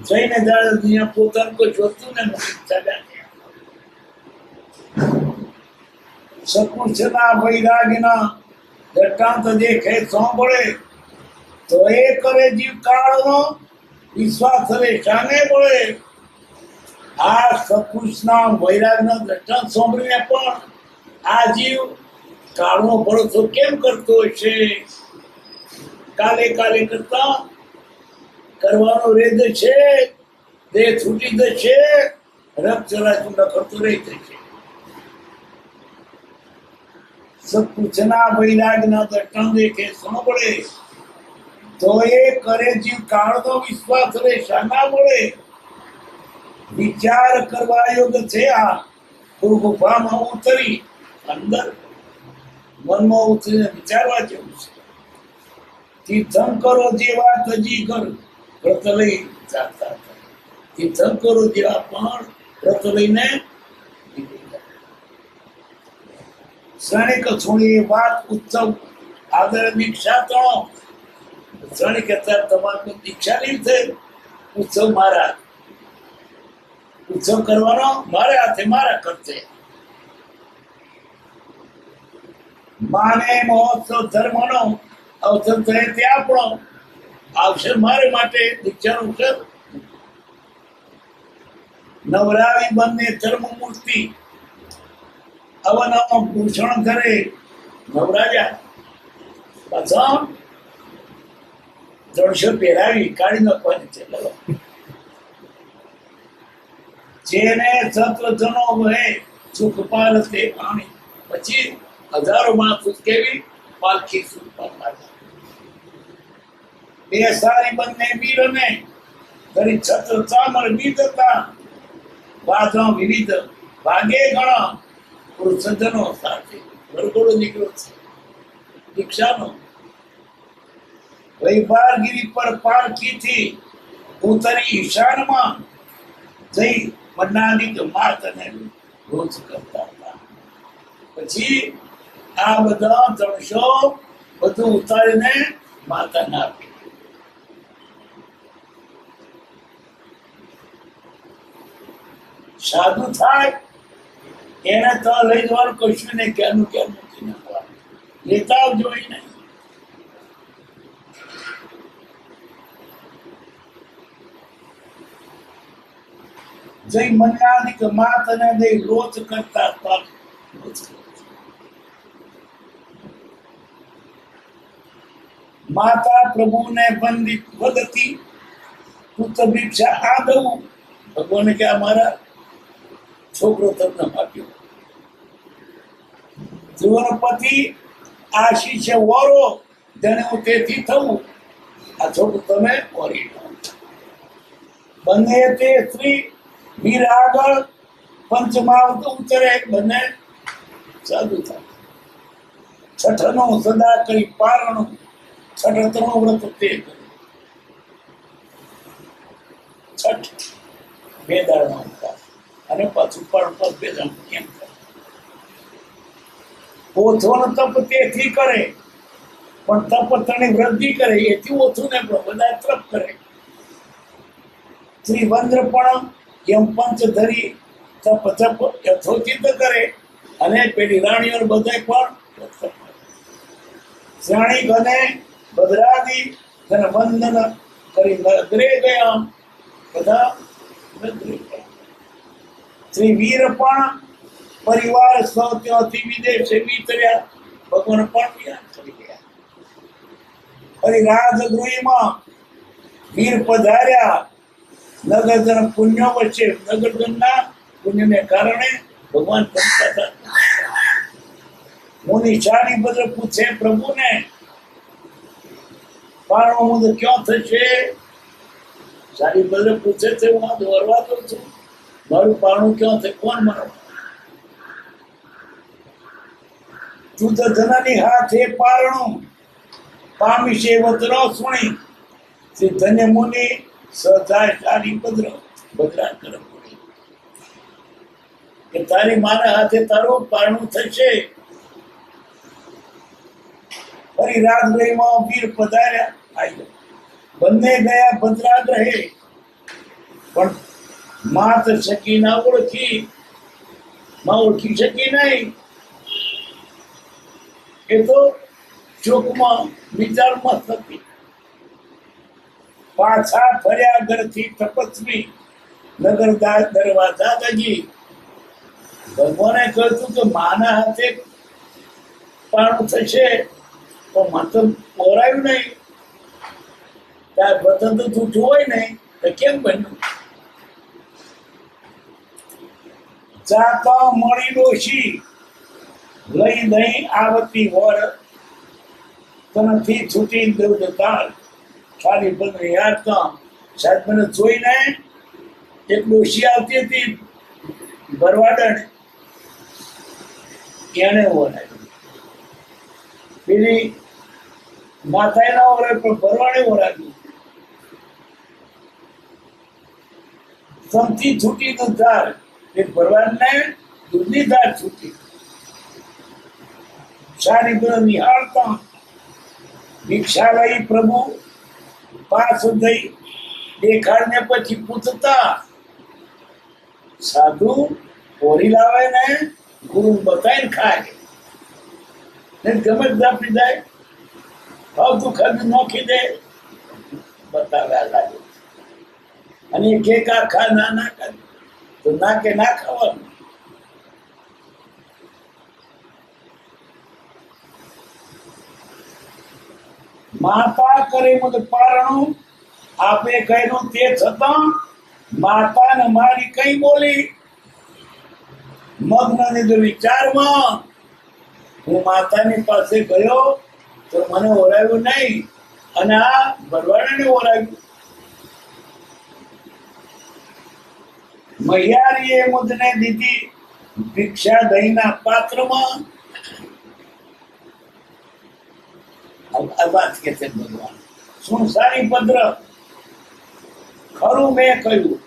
જઈને દાદા પોતાનું કોઈ જોતું ને નથી ચાલ્યા સકુશના વૈરાગના દ્રષ્ટાંત દેખે સાંભળે તો એ કરે જીવ કાળનો વિશ્વાસ રે શાને બોલે આ સકુશના વૈરાગના દ્રષ્ટાંત સાંભળીને પણ આ જીવ કાળનો ભરોસો કેમ કરતો હશે કાલે કાલે કરતા કરવાનો રેદ છે દેહ છૂટી જશે રક્ત ચલાચૂંડા કરતો રહી જશે સકુશના વૈરાગના દ્રષ્ટાંત દેખે સાંભળે તો એ કરે જીવ કાળનો વિશ્વાસ રે શાના મળે વિચાર કરવા યોગ્ય છે આ ગુફામાં ઉતરી અંદર મનમાં ઉતરીને વિચારવા જેવું છે તીર્થંકરો જેવા તજી કર વ્રત લઈ જાતા તીર્થંકરો જેવા પણ વ્રત લઈને શ્રેણિક છોડી વાત ઉત્સવ આદર દીક્ષા તો શ્રેણિક અત્યારે તમારે દીક્ષા નહીં છે ઉત્સવ મારા ઉત્સવ કરવાનો મારે હાથે મારા કરશે માને મહોત્સવ ધર્મનો અવસર થયે તે આપણો આવશે મારે માટે દીક્ષાનું છે નવરાવી બંને ધર્મ મૂર્તિ અવનવ ભૂષણ કરે નવરાજા પાછા ત્રણસો પહેરાવી કાઢી નાખવાની છે જેને સત્વજનો વહે સુખ પાલ તે પાણી પછી હજારો માણસો કેવી પાલખી સુખ પાલ બે સારી બંને વીરને કરી છત્ર ચામર વિધતા વાજવા વિવિધ ભાગે ગણા સજ્જનો સાથે વરઘોડો નીકળ્યો છે દીક્ષાનો વૈભારગીરી પર પાલખીથી ઉતરી ઈશાનમાં જઈ મન્નાનિક માતને રોજ કરતા હતા પછી આ બધા 300 બધું ઉતારીને માતાને આપી સાધુ થાય એને તો લઈ જવાનું કશું નહીં ક્યાંનું ક્યાં મૂકી નાખવાનું લેતા આવજો નહીં જય મન્નાનિક માતને દઈ રોજ કરતા હતા માતા પ્રભુને વંદિત વદતી પુત્ર ભિક્ષા આ દઉં ભગવાને કે અમારા છોકરો તમને આપ્યો ધ્રુવનપતિ આશીષ વરો જેને હું તેથી થવું આ છોકરો તમે વરી બંને તે સ્ત્રી વીર આગળ પંચમાવત ઉતરે બંને સાધુ થાય છઠનો સદા કરી પારણું છઠ વ્રત તે છઠ બે દાળમાં હતા અને પાછું પણ બે દાળ કેમ કરે ઓછોનો તપ તેથી કરે પણ તપ તણી વૃદ્ધિ કરે એથી ઓછું ને પણ બધા તપ કરે શ્રી વંદ્ર પણ એમ પંચ ધરી તપ તપ યથોચિત કરે અને પેલી રાણીઓ બધા પણ શ્રાણી ગને ભદ્રાદી અને વંદન કરી નગરે ગયા બધા નગરે ગયા શ્રી વીર પણ પરિવાર સૌ ત્યાંથી વિદેશે વિતર્યા ભગવાન પણ ત્યાં કરી ગયા ફરી રાજગૃહમાં વીર પધાર્યા. નગરજન પુણ્ય વચ્ચે, નગરજનના પુણ્યને કારણે ભગવાન પ્રગટ હતા. મુનિ શાલિભદ્ર પૂછે પ્રભુને, પારણો મુદ ક્યાં થશે? શાલિભદ્ર પૂછે છે, હું આ દોરવા દઉં છું, મારું પારણું ક્યાં છે? કોણ મારો? તું તો ધનાની હાથે પારણું પામી છે વતરો સુણી. શ્રી ધન્ય મુનિ સદાય શાલિભદ્ર બદલા કરમ કે તારી માના હાથે તારું પારણું થશે. ફરી રાજગૃહમાં વીર પધાર્યા. બંને ગયા ભદ્રાગ્રહે, પણ માત શકી ના ઓળખી, માં ઓળખી શકી નહીં. એ તો ચોકમાં વિચારમાં થતી. પાછા ફર્યા ઘરથી તપસ્વી, નગર દરવાજા દજી. ભગવાને કહ્યું કે માના હાથે પારણું થશે, તો મતલબ પોરાયું નહીં. ત્યાર વતન તો જૂઠું હોય નહીં તો કેમ બન્યું? જાતા મળી ડોશી લઈ દઈ આવતી વર, તનથી છૂટી દેવ જતા. શાલિભદ્ર યાદ કામ સાહેબ મને જોઈને એક ડોશી આવતી હતી ભરવાડણ, એને ઓરાયું. પેલી માતાએ ના ઓરાય પણ ભરવાડે ઓરાયું. સમથી છૂટી તો ધાર, એ ભરવાડને દૂધની ધાર છૂટી. શાલિભદ્ર નિહાળતા ભિક્ષા લઈ પ્રભુ પાસ દઈ દેખાડને પછી પૂછતા, સાધુ ઓરી લાવે ને ગુરુ બતાવીને ખાય ને ગમે આપી જાય. ભાવ તું ખર્ચ નોખી દે બતાવ્યા લાગે. અને કે ખા ના ના કરે તો ના કે ના ખાવાનું. માતા કરે મત પારણું, આપે કહ્યું તે છતાં માતા ને મારી કઈ બોલી. મગ્ન ને વિચારમાં હું માતાની પાસે ગયો તો મને ઓરાયું નહીં, અને આ ભરવાડને ઓરાયું. મહિયારીએ મુદને દીધી ભિક્ષા દહીંના પાત્રમાં. વાત કે છે ભગવાન, શું શાલિભદ્ર ખરું મેં કહ્યું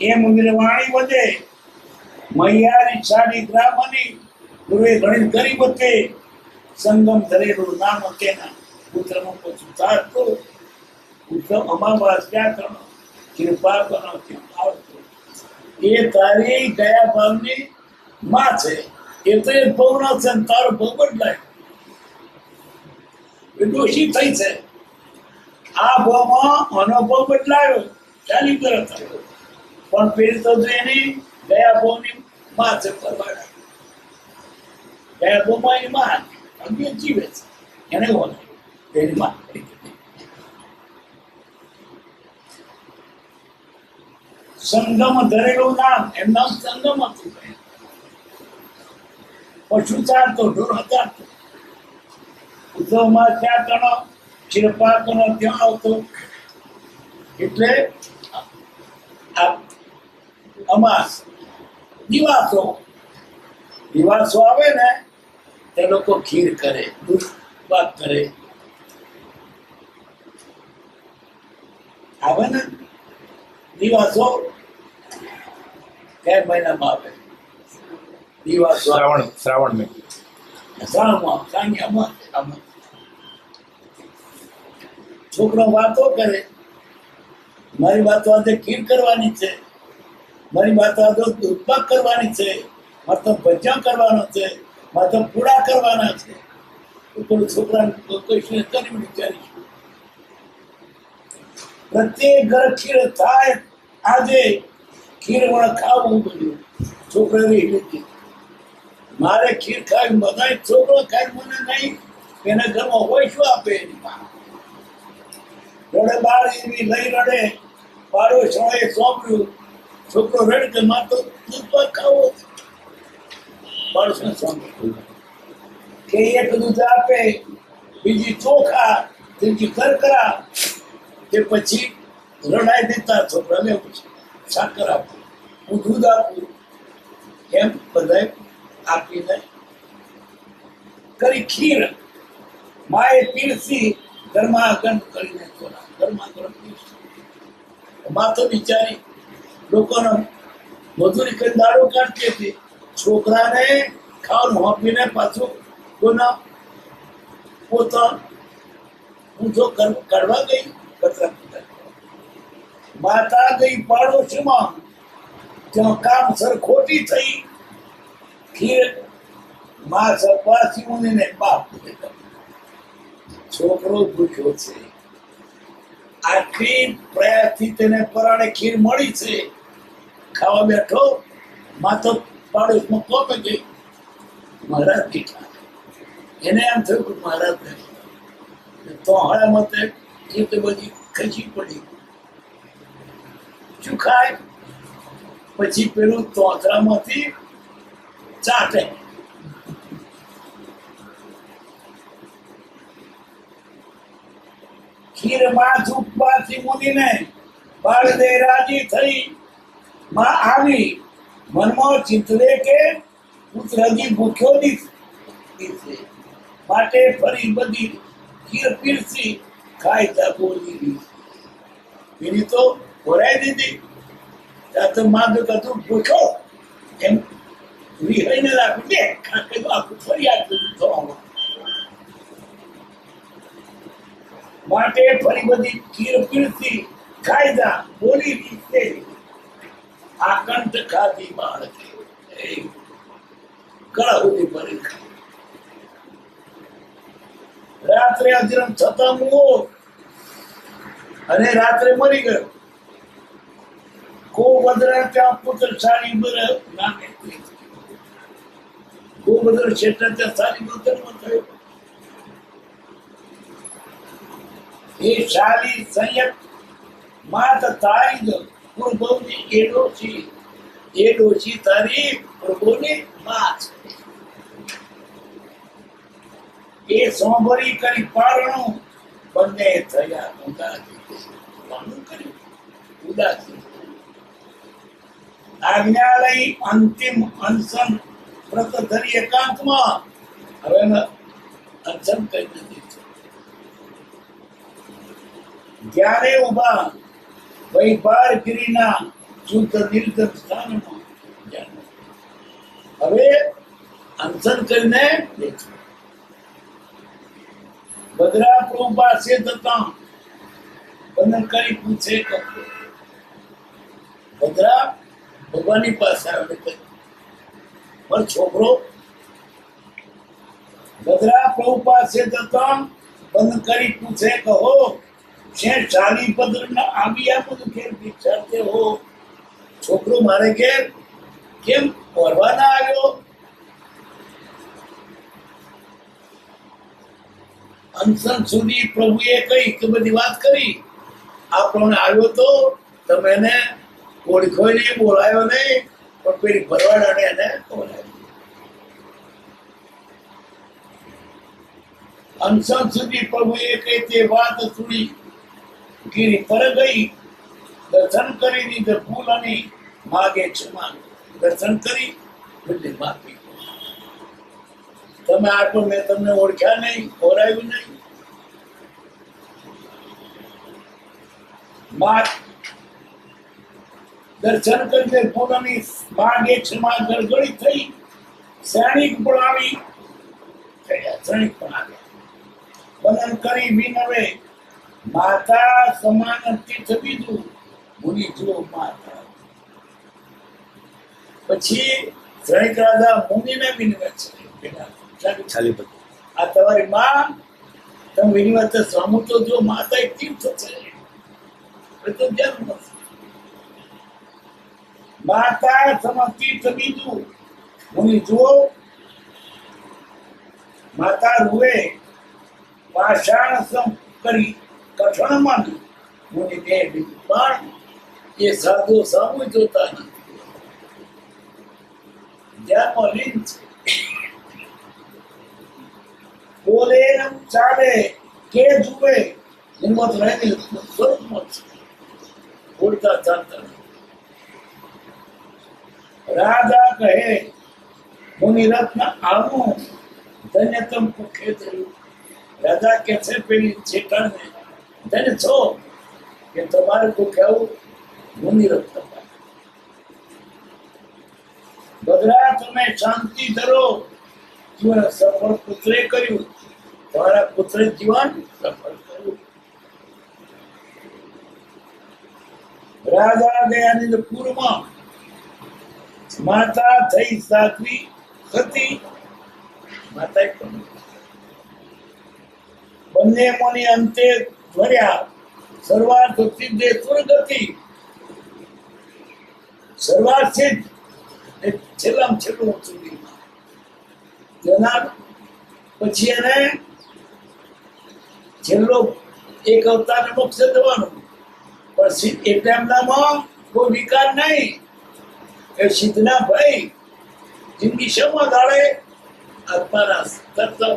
એમ વીરવાણી વધે. મહિયારી શાલિગ્રામની ગુરુએ ઘણી ગરીબ હતી. સંગમ ધરેલું નામ તેના પુત્રનું પછી ચાલતો. પુત્ર અમાવાસ્યા કરો, કૃપા કરો ત્યાં આવતો. એ તારી ગયા ભાવની માં છે. એ તો એક ભવનો છે, તારો ભવ બદલાય. દોષી થઈ છે. આ ભાવમાં અનુભવ બદલાયો, શાલિભદ્ર થયો. પણ પેલી તો એની ગયા ભાવની માં છે. પરવાડા ગયા ભાવમાં એની માં અગ્નિ જીવે છે, એને ઓળખ એની માં. સંગમ ધરેલું નામ, એમ નામ સંગમ હતું. પશુ ચારતો, ઢોર હજારતો. ઉદ્ધવમાં ત્યાં ગણો, ક્ષીરપાકનો ત્યાં આવતો. એટલે અમાસ દિવાસો આવે ને તે લોકો ખીર કરે, દૂધ પાક કરે. આવે ને દિવાસો કયા મહિનામાં આવે? દિવાસો શ્રાવણ મેં છોકરો વાતો કરે, મારી વાતો આજે ખીર કરવાની છે, મારી વાતો આજે દૂધ પાક કરવાની છે, મારે તો ભજીયા કરવાનો છે, મારે તો પૂડા કરવાના છે. પેલું છોકરાને કહીશું કરી વિચારીશું. પ્રત્યેક ઘર ખીર થાય. આજે ખીર વણ ખાવું બધું છોકરાની લીધી. મારે ખીર ખાવી, બધા છોકરો ખાય, મને નહીં. એને ઘરમાં હોય શું આપે એની માં રડે બાર એવી લઈ રડે પાડોશોએ સોંપ્યું છોકરો રડે કે માં તો દૂધ ખાવો પાડોશને સોંપ્યું કે એક દૂધ આપે બીજી ચોખા ત્રીજી કરકરા કે પછી રડાઈ દેતા છોકરા લેવું છે સાકર આપું હું દૂધ આપું એમ બધાય આપીને કરી ખીર માએ પીરસી ગરમાગરમ કરીને ખોરા ગરમાગરમ પીરસી માં તો બિચારી લોકોનો મજૂરી કરી દાડો કાઢતી હતી છોકરાને ખાવાનું આપીને પાછું કોના પોતા હું જો કરવા ગઈ કચરા પીતા માતા ગઈ પાડોશીમાં ત્યાં કામ સર ખોટી થઈ ખીર માં સરપાસી મુનિને બાપ છોકરો ભૂખ્યો છે આખી પ્રયાસથી તેને પરાણે ખીર મળી છે ખાવા બેઠો માં તો પાડોશમાં કોપે ગઈ મહારાજ કીધા એને એમ થયું કે મહારાજ તો હળા મતે ખીર તો બધી ખસી પડી શું ખાય પછી પેલું તોતરામાંથી ચાટે ખીર માં છુપાથી મુનિને બાળદે રાજી થઈ માં આવી મનમાં ચિંતવે કે પુત્ર હજી ભૂખ્યો નથી માટે ફરી બધી ખીર પીરસી ખાઈ તા બોલી એની તો ભરાઈ દીધી ત્યાં તો માં તો કતું ભૂખ્યો એમ વિહઈને રાખું દે કાકે તો આખું ફરી આપ્યું થવામાં માટે ફરી બધી ખીર પીરસી ખાઈ જા બોલી રીતે આકંઠ ખાધી બાળકે કળા સુધી ભરી ખાઈ રાત્રે અજરમ થતા મુઓ અને રાત્રે મરી ગયો ગોબદ્ર ત્યાં પુત્ર સારી બર નામે ગોબદ્ર ક્ષેત્ર ત્યાં સારી બુદ્ધમાં થયો એ શાલી સંયત માત તારી જ પ્રભુની એડોશી તારી પ્રભુની માત એ સોંભરી કરી પારણું બંને થયા ઉદાસી આજ્ઞા લઈ અંતિમ અનશન વ્રત ધરી એકાંતમાં હવે અનશન કઈ નથી જ્યારે ઉભા વૈભાર ગિરિના શુદ્ધ નિર્જન સ્થાનમાં હવે અનશન કરીને બદરા પ્રભુ પાસે જતા બંધન કરી પૂછે કે બદરા ભગવાનની પાસે આવે પણ છોકરો બદરા પ્રભુ પાસે જતા બંધ કરી પૂછે કહો છે ચાલી પદ્ર ના આવ્યા બધું ઘેર વિચારતે હો છોકરો મારે ઘેર કેમ ભરવા ના આવ્યો અનશન સુધી પ્રભુએ કઈ કે બધી વાત કરી આપણને આવ્યો તો તમે એને ઓળખ્યો નહીં બોલાયો નહીં પણ પેલી ભરવાડાને એને બોલાયો અનશન સુધી પ્રભુએ કઈ તે વાત સુણી ગીરી પર ગઈ દર્શન કરી દીધે ફૂલની માગે ક્ષમા દર્શન કરી બધી માફી તમે આટલું મેં તમને ઓળખ્યા નહીં ઓરાયું નહીં દર્શન કરીને ફૂલની માગે ક્ષમા ગળગળી થઈ સૈનિક પણ આવી સૈનિક પણ આવ્યા બંધન કરી વિનવે માતા સમાન તીર્થ બીજું મુનિ જો માતા પછી સૈનિક રાજા મુનિને વિનવે છે આ તમારી માં તમે વિનવત સામું તો જો માતા એક તીર્થ છે તો જન્મ માતા સમ તીર્થ બીજું મુનિ જુઓ માતા રૂએ પાષાણ સમ કરી કઠણ માંડ્યું મુનિ દે દીધું, પણ એ સાધુ સામુ જોતા નથી, ધ્યાનમાં લીન છે. બોલે એમ ચાલે કે જુએ હિંમત રહેલી સ્વરૂપમાં છે, બોલતા ચાલતા નથી. રાજા કહે મુનિ રત્ન આવું ધન્યતમ કુખે થયું. રાજા કે છે પેલી શેઠાણને, ધન્ય છો કે તમારે કુખે આવું મુનિ રત્ન. બદરા તમે શાંતિ ધરો, જીવન સફળ પુત્રે કર્યું, તમારા પુત્ર જીવન સફળ કર્યું. રાજા દયાનંદપુરમાં માતા થઈ સાધ્વી હતી. માતા બંને મુનિ અંતે ધર્યા, સર્વાર્થ સિદ્ધે સુરગતિ. સર્વાર્થ સિદ્ધ છેલ્લામાં છેલ્લું સુધીમાં જનાર પછી એને છેલ્લો એક અવતાર મોક્ષ જવાનું, પણ એટલે એમનામાં કોઈ વિકાર નહીં. એ સિદ્ધના ભાઈ જિંદગી શેમાં ગાળે? આત્માના કરતા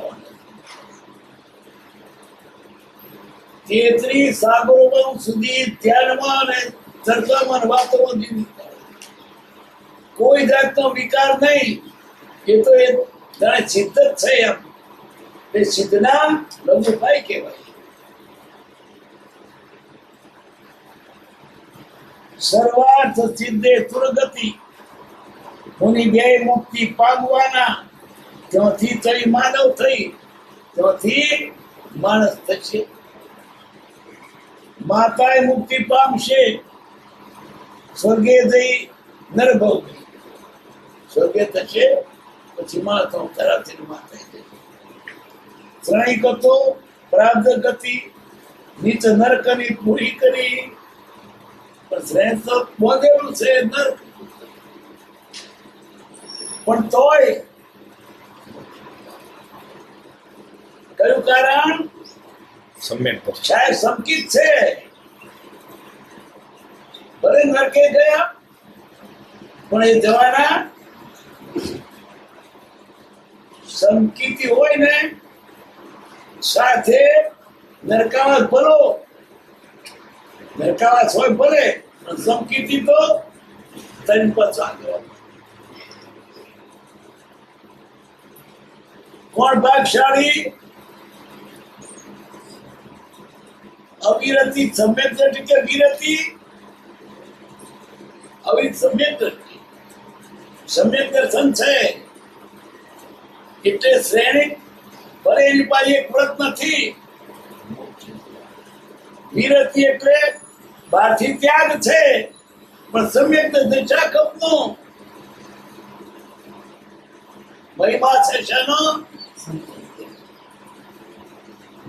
33 સાગરો સુધી ધ્યાનમાં અને ચર્ચામાં વાતોમાં જિંદગી ગાળે. કોઈ જાતનો વિકાર નહીં. એ તો એ જાણે સિદ્ધ જ છે. એમ એ સિદ્ધના લઘુભાઈ કહેવાય. સર્વાર્થ સિદ્ધે સુરગતિ. મુનિ બે મુક્તિ પામવાના, ત્યાંથી થઈ માનવ થઈ, ત્યાંથી માણસ થશે. માતાએ મુક્તિ પામશે, સ્વર્ગે જઈ નરભવ ગઈ, સ્વર્ગે થશે, પછી માતા તરફથી માતા જશે. શ્રેણી કતો પ્રાપ્ત ગતિ, નીચ નરકની પૂરી કરી. પણ શ્રેણી તો બોધેલું છે નરક, પણ તોય કયું કારણ? સમ્યક સાહેબ સંકિત છે. ભલે નરકે ગયા પણ એ જવાના સંકિતિ હોય ને, સાથે નરકાવાસ ભલો, નરકાવાસ હોય ભલે, પણ સંકિતિ તો તન પચાવ્યો. કોણ ભાગશાળી? અવિરતિ સમ્યક દ્રષ્ટિ કે વિરતિ? અવિરત સમ્યક દ્રષ્ટિ. સમ્યક દર્શન છે એટલે શ્રેણી ભલે એની પાસે એક વ્રત નથી. વિરતિ એટલે બહારથી ત્યાગ છે, પણ સમ્યક દર્શન શાકપનો મહિમા છે. શાનો?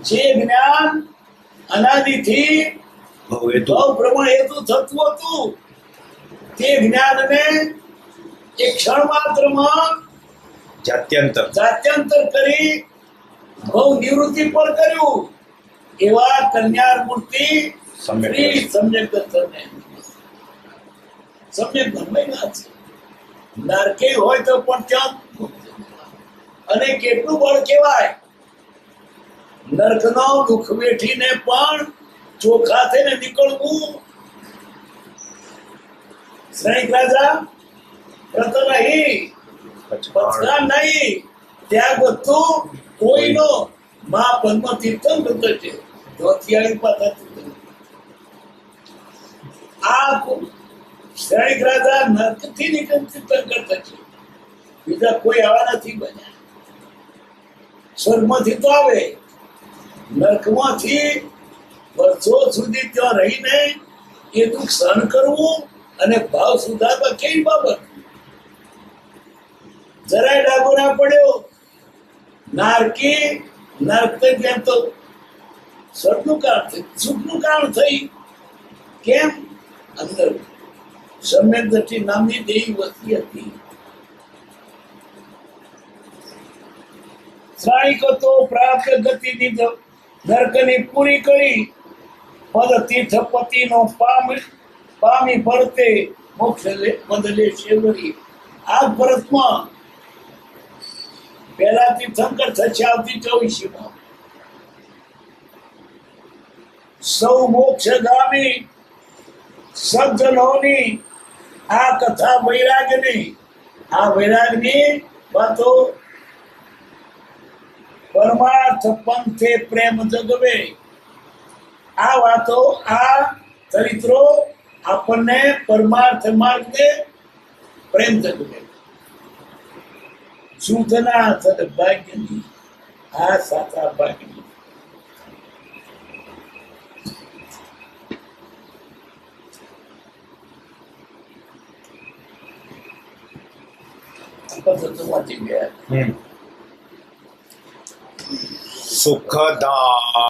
જે જ્ઞાન અનાદિથી ભાવ પ્રમાણ હેતુ થતું હતું, તે જ્ઞાનને એક ક્ષણ માત્રમાં જાત્યંતર કરી ભવ નિવૃત્તિ પર કર્યું. એવા કલ્યાણ મૂર્તિ શ્રી સમ્યક દર્શનને સમ્યક મહિમા છે. નરકે હોય તો પણ ત્યાં, અને કેટલું બળ કહેવાય. નરકનો દુઃખ વેઠીને પણ ચોખ્ખા થઈને નીકળવું. શ્રેણીક રાજા વ્રત નહીં, પથરા નહીં, ત્યાગ બધું કોઈનો. મા પદ્મ તીર્થંકર છે, ધોતિયાળી પાછા. આ શ્રેણીક રાજા નરકથી નીકળ તીર્થંકર થશે, બીજા કોઈ આવા નથી બન્યા. સ્વર્ગમાંથી તો આવે, નરકમાંથી વર્ષો સુધી ત્યાં રહીને એ દુઃખ સહન કરવું અને ભાવ સુધારવા કેવી બાબત? જરાય ડાઘો ના પડ્યો. નારકી નરક જેમ તો સ્વર્ગનું કારણ થઈ, સુખનું કારણ થઈ. કેમ? અંદર સમ્યક દ્રષ્ટિ નામની દેવી વસ્તી હતી. શ્રાણિક તો પ્રાપ્ત ગતિની નરકની પૂરી કરી પદ તીર્થપતિનો પામી ભરતે મોક્ષ બદલે શેવરી. આ ભરતમાં પહેલા તીર્થંકર થશે આવતી 24માં. સૌ મોક્ષગામી સજ્જનોની આ કથા વૈરાગની, આ વૈરાગની વાતો પરમાર્થ પંથે પ્રેમ જગવે. આ વાતો, આ ચરિત્રો આપણને પરમાર્થ માર્ગે પ્રેમ જગવે. શુદ્ધના સદભાગ્યની આ સાચા ભાગ્યની. વાંચી ગયા. સુખદા